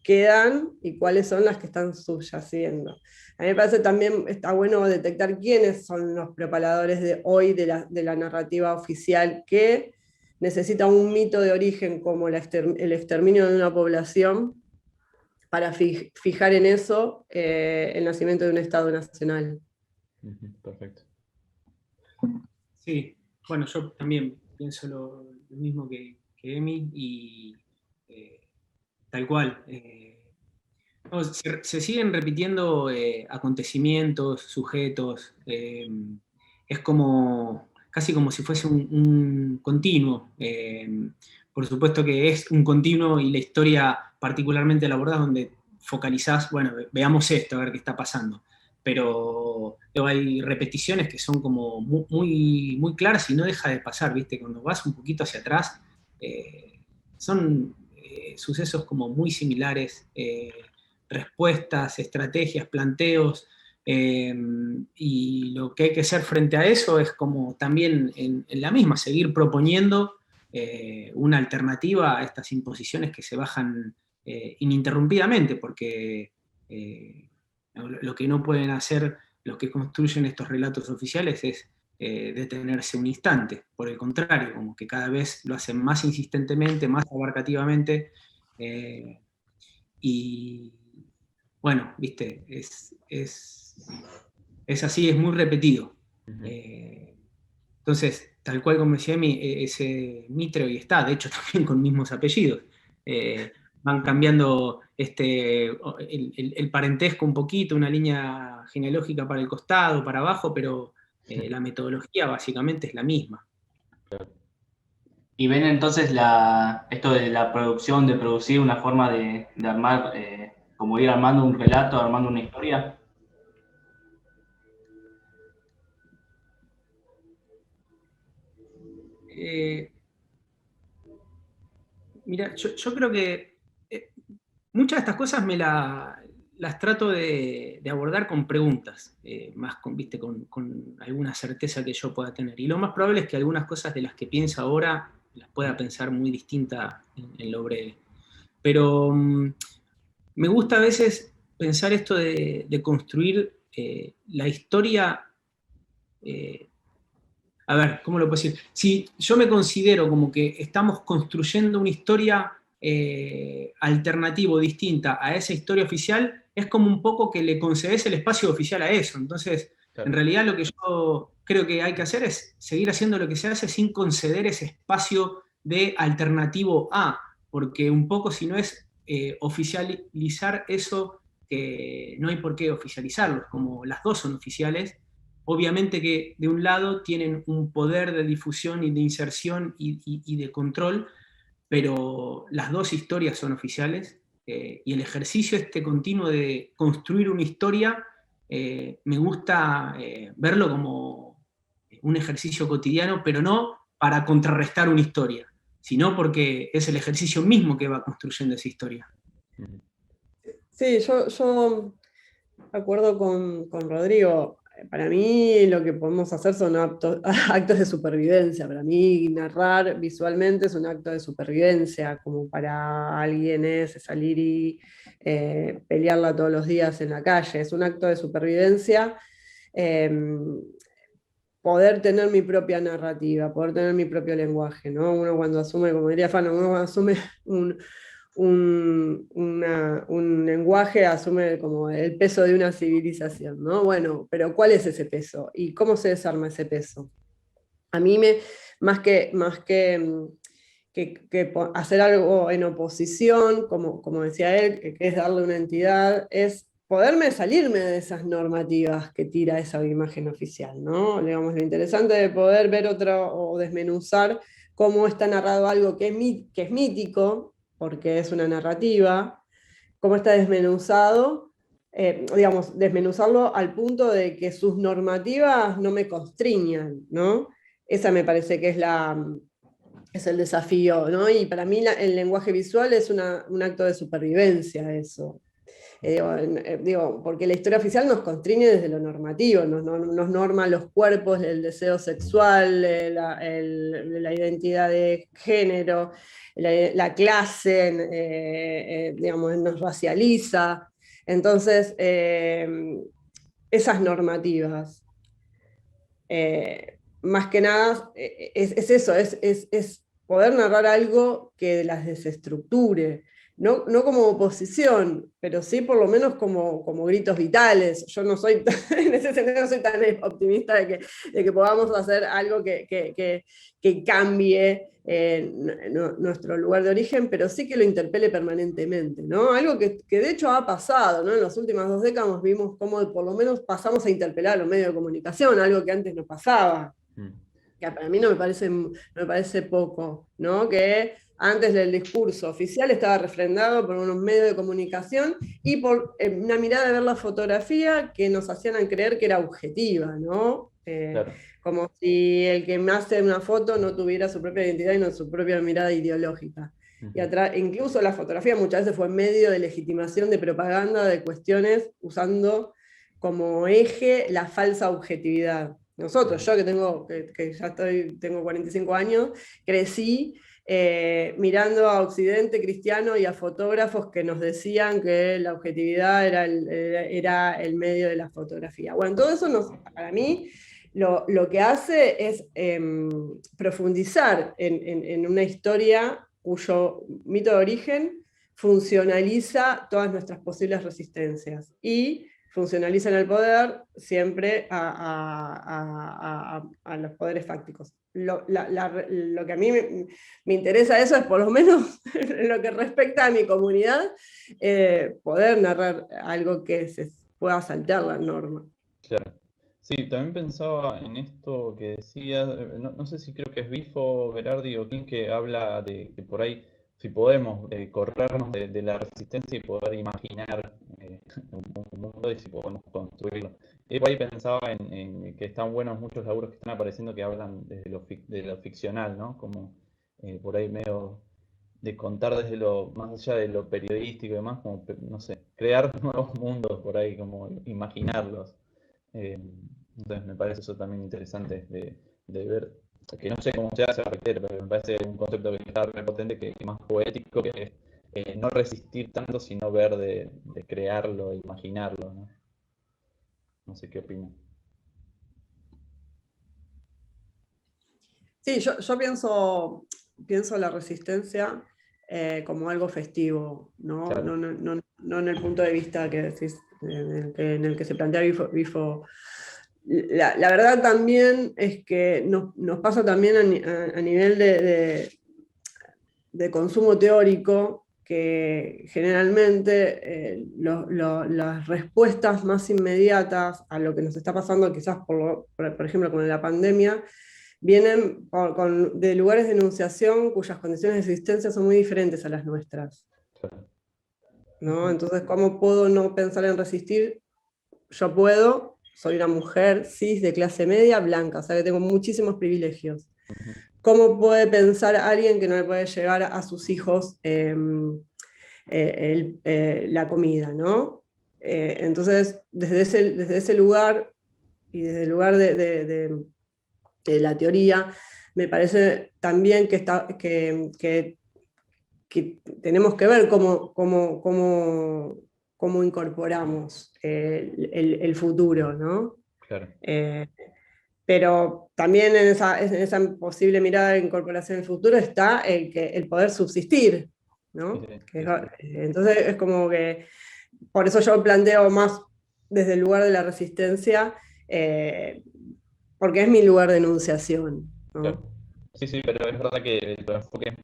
quedan y cuáles son las que están subyaciendo. A mí me parece también está bueno detectar quiénes son los propaladores de hoy de la narrativa oficial que necesita un mito de origen como el exterminio de una población para fijar en eso el nacimiento de un Estado nacional. Perfecto. Sí, bueno, yo también pienso lo mismo que Emi y tal cual. No, se siguen repitiendo acontecimientos, sujetos, es como casi como si fuese un continuo. Por supuesto que es un continuo y la historia particularmente la abordás donde focalizás, bueno, veamos esto, a ver qué está pasando. Pero luego hay repeticiones que son como muy, muy claras y no deja de pasar, ¿viste? Cuando vas un poquito hacia atrás, son sucesos como muy similares, respuestas, estrategias, planteos, y lo que hay que hacer frente a eso es como también en la misma, seguir proponiendo una alternativa a estas imposiciones que se bajan ininterrumpidamente, porque lo que no pueden hacer los que construyen estos relatos oficiales es detenerse un instante, por el contrario, como que cada vez lo hacen más insistentemente, más abarcativamente, y bueno, viste, es así, es muy repetido. Entonces, tal cual como decía Emi, ese Mitre hoy está, de hecho también con mismos apellidos. Van cambiando el parentesco un poquito, una línea genealógica para el costado, para abajo, pero la metodología básicamente es la misma. Y ven entonces esto de la producción, de producir una forma de armar, como ir armando un relato, armando una historia. Mira, yo creo que muchas de estas cosas las trato de abordar con preguntas, más ¿viste? Con alguna certeza que yo pueda tener. Y lo más probable es que algunas cosas de las que pienso ahora las pueda pensar muy distinta en lo breve. Pero me gusta a veces pensar esto de construir la historia. A ver, ¿cómo lo puedo decir? Si yo me considero como que estamos construyendo una historia alternativa o distinta a esa historia oficial, es como un poco que le concedes el espacio oficial a eso. Entonces, Claro. en realidad lo que yo creo que hay que hacer es seguir haciendo lo que se hace sin conceder ese espacio de alternativo a, porque un poco si no es oficializar eso, que no hay por qué oficializarlo, como las dos son oficiales. Obviamente que de un lado tienen un poder de difusión y de inserción y de control, pero las dos historias son oficiales, y el ejercicio este continuo de construir una historia, me gusta verlo como un ejercicio cotidiano, pero no para contrarrestar una historia, sino porque es el ejercicio mismo que va construyendo esa historia. Sí, yo acuerdo con Rodrigo. Para mí lo que podemos hacer son actos de supervivencia. Para mí narrar visualmente es un acto de supervivencia, como para alguien es salir y pelearla todos los días en la calle. Es un acto de supervivencia. Poder tener mi propia narrativa, poder tener mi propio lenguaje, ¿no? Uno cuando asume, como diría Fano, uno cuando asume un lenguaje, asume como el peso de una civilización, ¿no? Bueno, pero ¿cuál es ese peso? ¿Y cómo se desarma ese peso? A mí más que hacer algo en oposición, como decía él, que es darle una entidad, es poderme salirme de esas normativas que tira esa imagen oficial, ¿no? Digamos, lo interesante de poder ver otro o desmenuzar cómo está narrado algo que es mítico, porque es una narrativa, cómo está desmenuzado, digamos, desmenuzarlo al punto de que sus normativas no me constriñan, ¿no? Esa me parece que es el desafío, ¿no? Y para mí el lenguaje visual es un acto de supervivencia, eso. Digo, porque la historia oficial nos constriñe desde lo normativo, nos norma los cuerpos, el deseo sexual, la identidad de género, la clase, digamos, nos racializa. Entonces, esas normativas, más que nada, es eso, es poder narrar algo que las desestructure. no como oposición, pero sí por lo menos como gritos vitales. Yo no soy, en ese sentido no soy tan optimista de que podamos hacer algo que cambie nuestro lugar de origen, pero sí que lo interpele permanentemente, ¿no? Algo que de hecho ha pasado, ¿no? En las últimas 2 décadas vimos cómo por lo menos pasamos a interpelar a los medios de comunicación, algo que antes no pasaba. Que para mí no me parece poco, ¿no? Que antes del discurso oficial estaba refrendado por unos medios de comunicación y por una mirada de ver la fotografía que nos hacían creer que era objetiva, ¿no? Claro. Como si el que me hace una foto no tuviera su propia identidad y no su propia mirada ideológica. Y incluso la fotografía muchas veces fue medio de legitimación de propaganda de cuestiones usando como eje la falsa objetividad. Nosotros, yo que ya tengo 45 años, crecí mirando a Occidente cristiano y a fotógrafos que nos decían que la objetividad era el medio de la fotografía. Bueno, todo eso para mí lo que hace es profundizar en una historia cuyo mito de origen funcionaliza todas nuestras posibles resistencias y funcionalizan el poder siempre a los poderes fácticos. Lo que a mí me interesa eso es, por lo menos en lo que respecta a mi comunidad, poder narrar algo que se pueda saltar la norma. Claro. Sí, también pensaba en esto que decías, no sé si creo que es Bifo, Berardi o quien que habla de que por ahí, si podemos corrernos de la resistencia y poder imaginar un mundo y si podemos construirlo. Y por ahí pensaba en que están buenos muchos laburos que están apareciendo que hablan desde de lo ficcional, ¿no? Como por ahí medio de contar desde más allá de lo periodístico y demás, como, no sé, crear nuevos mundos por ahí, como imaginarlos. Entonces me parece eso también interesante de ver, que no sé cómo se hace, pero me parece un concepto que está re potente, que más poético, que es no resistir tanto, sino ver de crearlo, imaginarlo, ¿no? No sé qué opinan. Sí, yo pienso la resistencia como algo festivo, ¿no? Claro. No en el punto de vista que decís, en el que se plantea Bifo. La verdad también es que nos pasa también a nivel de consumo teórico, que generalmente las respuestas más inmediatas a lo que nos está pasando, quizás por ejemplo con la pandemia, vienen de lugares de enunciación cuyas condiciones de existencia son muy diferentes a las nuestras, ¿no? Entonces, ¿cómo puedo no pensar en resistir? Yo puedo, soy una mujer cis de clase media blanca, o sea que tengo muchísimos privilegios. ¿Cómo puede pensar alguien que no le puede llegar a sus hijos la comida, ¿no? Entonces, desde ese lugar y desde el lugar de la teoría, me parece también que tenemos que ver cómo incorporamos el futuro, ¿no? Claro. Pero también en esa posible mirada de incorporación del futuro está el poder subsistir, ¿no? Sí. Entonces es como que, por eso yo planteo más desde el lugar de la resistencia, porque es mi lugar de enunciación, ¿no? Claro. Sí, pero es verdad que tu enfoque es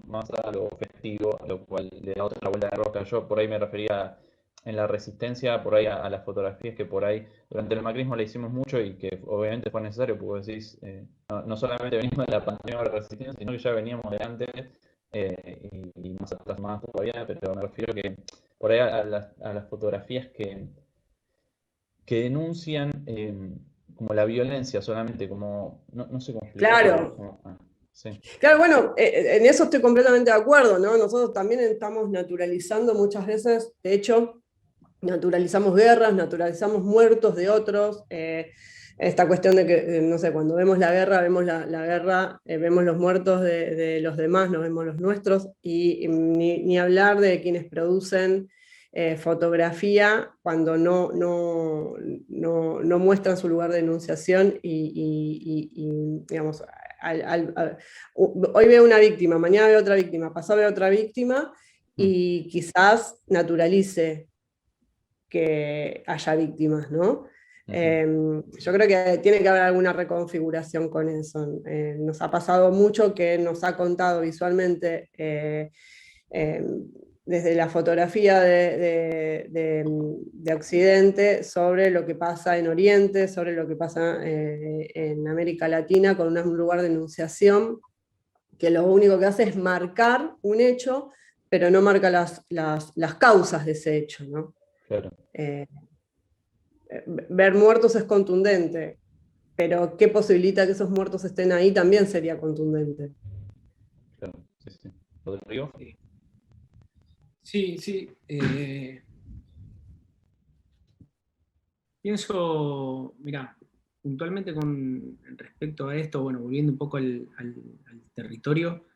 más a lo festivo, a lo cual le da otra vuelta de rosca. Yo por ahí me refería en la resistencia, por ahí a las fotografías que por ahí durante el macrismo le hicimos mucho y que obviamente fue necesario, porque decís, no solamente venimos de la pandemia de la resistencia, sino que ya veníamos de antes y más atrás más todavía, pero me refiero que por ahí a las fotografías que denuncian como la violencia solamente, como, no sé cómo explicarlo. Claro. Sí. Claro, bueno, en eso estoy completamente de acuerdo, ¿no? Nosotros también estamos naturalizando muchas veces, de hecho, naturalizamos guerras, naturalizamos muertos de otros. Esta cuestión de que, no sé, cuando vemos la guerra, vemos la guerra, vemos los muertos de los demás, no vemos los nuestros, y ni hablar de quienes producen fotografía cuando no muestran su lugar de enunciación y digamos, hoy veo una víctima, mañana veo otra víctima, pasado veo otra víctima, y quizás naturalice que haya víctimas, ¿no? Yo creo que tiene que haber alguna reconfiguración con eso. Nos ha pasado mucho que nos ha contado visualmente desde la fotografía de Occidente sobre lo que pasa en Oriente, sobre lo que pasa en América Latina, con un lugar de enunciación que lo único que hace es marcar un hecho, pero no marca las causas de ese hecho, ¿no? Claro. Ver muertos es contundente, pero ¿qué posibilita que esos muertos estén ahí? También sería contundente. Claro, sí, sí. ¿Rodrigo? Sí. Pienso, mira, puntualmente con respecto a esto, bueno, volviendo un poco al territorio,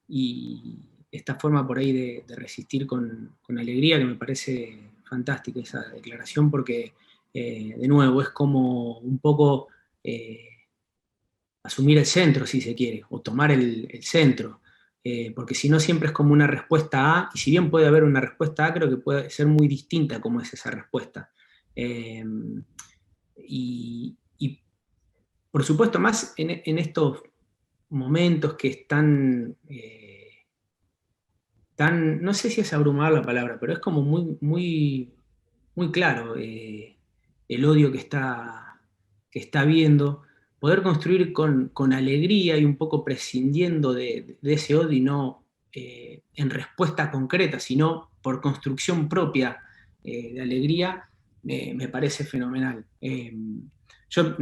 y esta forma por ahí de resistir con alegría, que me parece fantástica esa declaración, porque de nuevo es como un poco asumir el centro, si se quiere, o tomar el centro, porque si no siempre es como una respuesta A, y si bien puede haber una respuesta A, creo que puede ser muy distinta cómo es esa respuesta. Y por supuesto, más en estos momentos que están tan, no sé si es abrumar la palabra, pero es como muy claro el odio que está viendo, poder construir con alegría y un poco prescindiendo de ese odio y no en respuesta concreta, sino por construcción propia de alegría, me parece fenomenal. Yo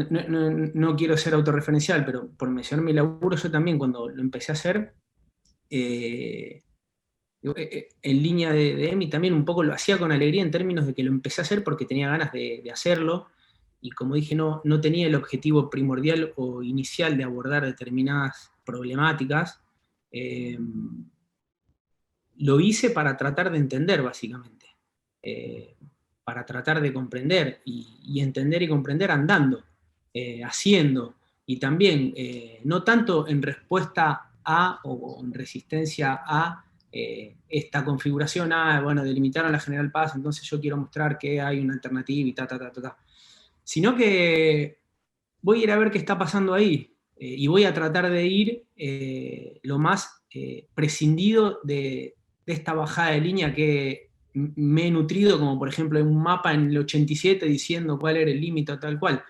no quiero ser autorreferencial, pero por mencionar mi laburo, yo también cuando lo empecé a hacer, en línea de EMI también un poco lo hacía con alegría en términos de que lo empecé a hacer porque tenía ganas de hacerlo, y como dije, no tenía el objetivo primordial o inicial de abordar determinadas problemáticas. Lo hice para tratar de entender, básicamente, para tratar de comprender, y entender y comprender andando, haciendo, y también no tanto en respuesta a o en resistencia a esta configuración, bueno, delimitaron la General Paz, entonces yo quiero mostrar que hay una alternativa y sino que voy a ir a ver qué está pasando ahí, y voy a tratar de ir lo más prescindido de esta bajada de línea que me he nutrido, como por ejemplo en un mapa en el 87 diciendo cuál era el límite o tal cual,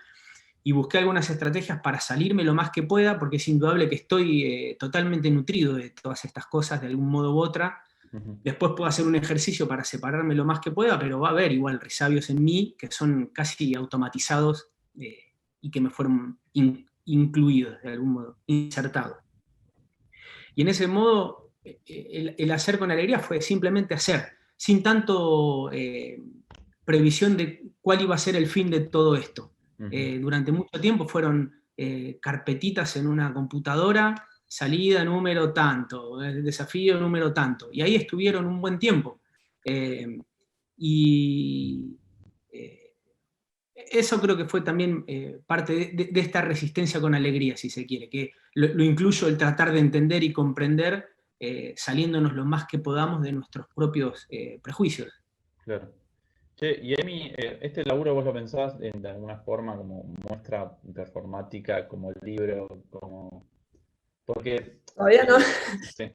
y busqué algunas estrategias para salirme lo más que pueda, porque es indudable que estoy totalmente nutrido de todas estas cosas de algún modo u otra. Después puedo hacer un ejercicio para separarme lo más que pueda, pero va a haber igual resabios en mí que son casi automatizados y que me fueron incluidos de algún modo, insertados. Y en ese modo, el hacer con alegría fue simplemente hacer, sin tanto previsión de cuál iba a ser el fin de todo esto. Durante mucho tiempo fueron carpetitas en una computadora, salida número tanto, desafío número tanto, y ahí estuvieron un buen tiempo. Y eso creo que fue también parte de esta resistencia con alegría, si se quiere, que lo incluyo el tratar de entender y comprender, saliéndonos lo más que podamos de nuestros propios prejuicios. Claro. Che, y Emi, este laburo vos lo pensás de alguna forma como muestra performática, como libro, como... Porque... Todavía no. Sí.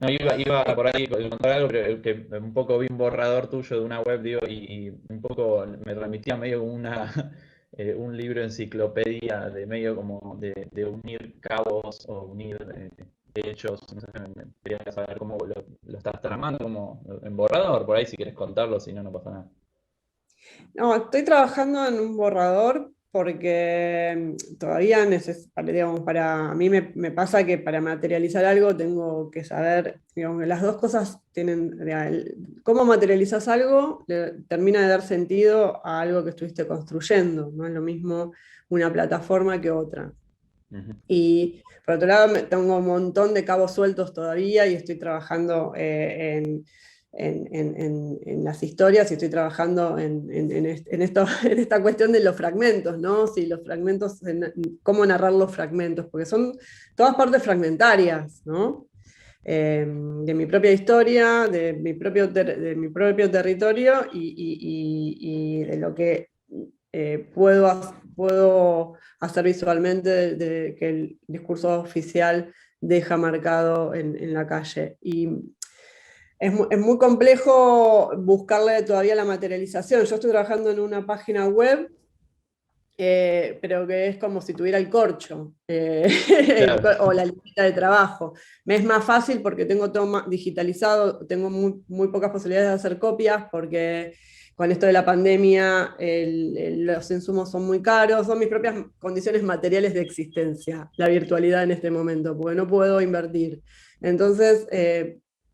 No, iba por ahí a contar algo, pero que un poco vi un borrador tuyo de una web, digo, y un poco me remitía medio como un libro enciclopedia de medio como de unir cabos o unir hechos. No sé, quería saber cómo lo estás tramando, como en borrador, por ahí si quieres contarlo, si no, no pasa nada. No, estoy trabajando en un borrador porque todavía digamos, a mí me pasa que para materializar algo tengo que saber, digamos, las dos cosas tienen, cómo materializas algo termina de dar sentido a algo que estuviste construyendo, no es lo mismo una plataforma que otra. Y por otro lado tengo un montón de cabos sueltos todavía y estoy trabajando en las historias, y estoy trabajando en esta cuestión de los fragmentos, ¿no? Si los fragmentos, cómo narrar los fragmentos, porque son todas partes fragmentarias, ¿no? de mi propia historia, de mi propio territorio y de lo que puedo hacer visualmente que el discurso oficial deja marcado en la calle. Y es muy complejo buscarle todavía la materialización. Yo estoy trabajando en una página web, pero que es como si tuviera el corcho Claro. o la lista de trabajo. Me es más fácil porque tengo todo digitalizado, tengo muy pocas posibilidades de hacer copias porque con esto de la pandemia los insumos son muy caros, son mis propias condiciones materiales de existencia, la virtualidad en este momento, porque no puedo invertir. Entonces,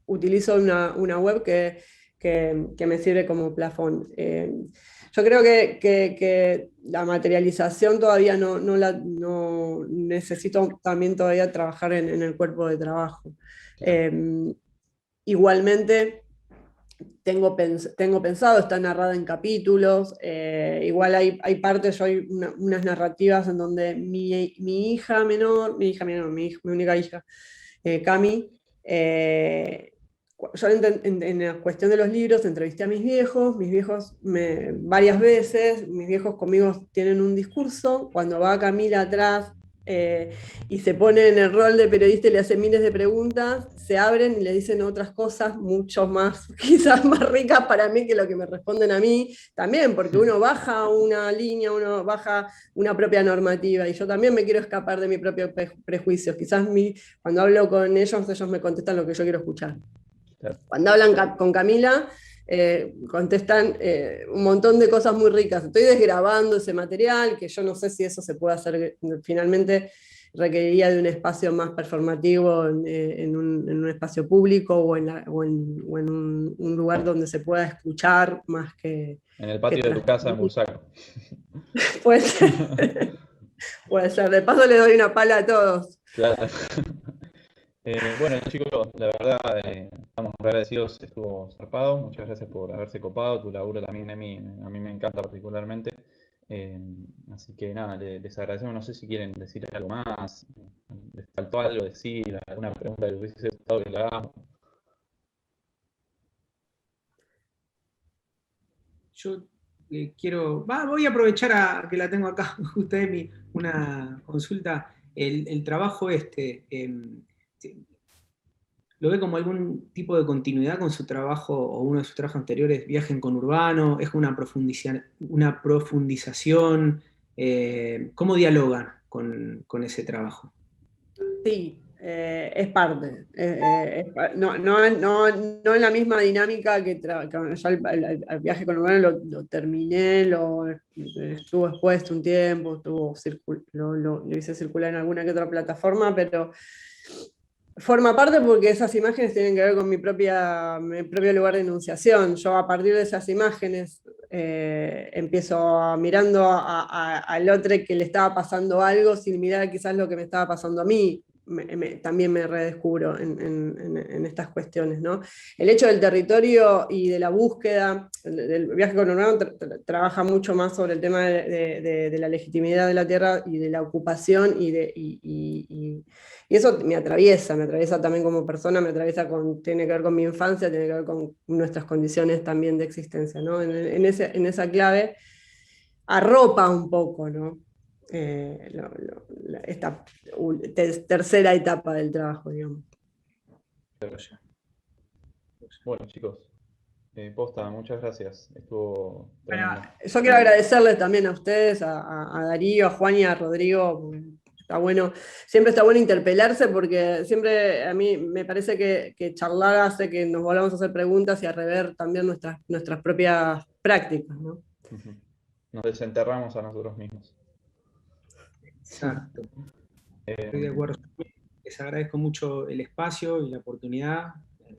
utilizo una web que me sirve como plafón. Yo creo que la materialización todavía no necesito también todavía trabajar en el cuerpo de trabajo. Claro. Igualmente, tengo pensado, está narrada en capítulos, igual hay partes, yo hay unas narrativas en donde mi hija menor, mi única hija, Cami, yo en la cuestión de los libros entrevisté a mis viejos varias veces, mis viejos conmigo tienen un discurso, cuando va Camila atrás y se pone en el rol de periodista y le hace miles de preguntas, se abren y le dicen otras cosas mucho más, quizás más ricas para mí que lo que me responden a mí, también, porque uno baja una línea, uno baja una propia normativa, y yo también me quiero escapar de mi propio prejuicio. Quizás cuando hablo con ellos me contestan lo que yo quiero escuchar. Claro. Cuando hablan con Camila, contestan un montón de cosas muy ricas. Estoy desgrabando ese material, que yo no sé si eso se puede hacer finalmente. Requeriría de un espacio más performativo en un espacio público o en un lugar donde se pueda escuchar más que En el patio de tu casa en transcribir. Bursaco. Puede ser. Puede ser. De paso le doy una pala a todos. Claro. Bueno, chicos, la verdad, estamos muy agradecidos, estuvo zarpado. Muchas gracias por haberse copado. Tu laburo también a mí me encanta particularmente. Eh, Así que nada, les agradecemos. No sé si quieren decir algo más. ¿Les faltó algo decir? ¿Alguna pregunta que les hubiese gustado que le hagamos? Yo voy a aprovechar que la tengo acá, justo Emi, una consulta. El trabajo ¿lo ve como algún tipo de continuidad con su trabajo o uno de sus trabajos anteriores, Viaje en Conurbano? ¿Es una profundización? ¿Cómo dialogan con ese trabajo? Sí, es parte. No en la misma dinámica que ya el viaje con Urbano lo terminé, estuvo expuesto un tiempo, lo hice circular en alguna que otra plataforma, pero forma parte porque esas imágenes tienen que ver con mi propio lugar de enunciación. Yo a partir de esas imágenes empiezo mirando al otro que le estaba pasando algo sin mirar quizás lo que me estaba pasando a mí. También me redescubro en estas cuestiones, ¿no? El hecho del territorio y de la búsqueda, del viaje con Urbano trabaja mucho más sobre el tema de la legitimidad de la tierra y de la ocupación y eso me atraviesa también como persona, tiene que ver con mi infancia, tiene que ver con nuestras condiciones también de existencia, ¿no? En esa clave arropa un poco, ¿no? Esta tercera etapa del trabajo, digamos. Bueno, chicos, posta, muchas gracias. Estuvo tremendo. Yo quiero agradecerles también a ustedes, a Darío, a Juan y a Rodrigo. Siempre está bueno interpelarse porque siempre a mí me parece que charlar hace que nos volvamos a hacer preguntas y a rever también nuestras propias prácticas, ¿no? Nos desenterramos a nosotros mismos. Exacto. Estoy de acuerdo. Les agradezco mucho el espacio y la oportunidad.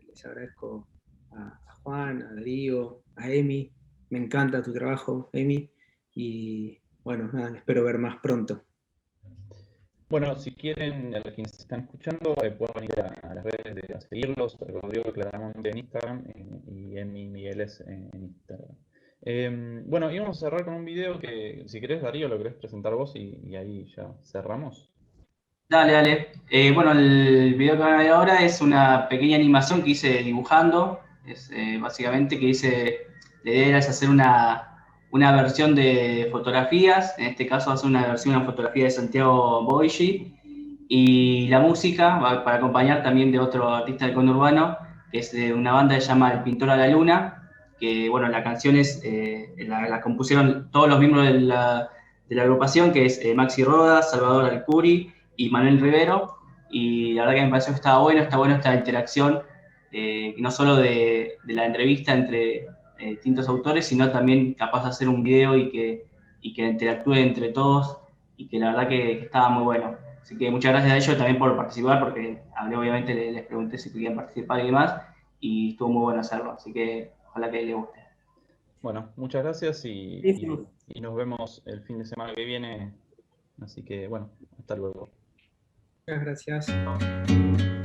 Les agradezco a Juan, a Darío, a Emi. Me encanta tu trabajo, Emi. Y bueno, nada, espero ver más pronto. Bueno, si quieren, a quienes están escuchando, pueden ir a las redes a seguirlos. Rodrigo claramente en Instagram y Emi Migueles en Instagram. Bueno, íbamos a cerrar con un video que, si querés, Darío, lo querés presentar vos y ahí ya cerramos. Dale, dale. Bueno, el video que van a ver ahora es una pequeña animación que hice dibujando. Es básicamente que hice, la idea es hacer una versión de fotografías. En este caso, hacer una fotografía de Santiago Boigi. Y la música va para acompañar también de otro artista del conurbano, que es de una banda que se llama El Pintor a la Luna. Que, bueno, la canción la compusieron todos los miembros de la agrupación, que es Maxi Rodas, Salvador Alcuri y Manuel Rivero, y la verdad que me pareció que está bueno esta interacción, no solo de la entrevista entre distintos autores, sino también capaz de hacer un video y que interactúe entre todos, y que la verdad que estaba muy bueno. Así que muchas gracias a ellos también por participar, porque hablé, obviamente les pregunté si querían participar y demás, y estuvo muy bueno hacerlo, así que ojalá que les guste. Bueno, muchas gracias y nos vemos el fin de semana que viene. Así que, bueno, hasta luego. Muchas gracias.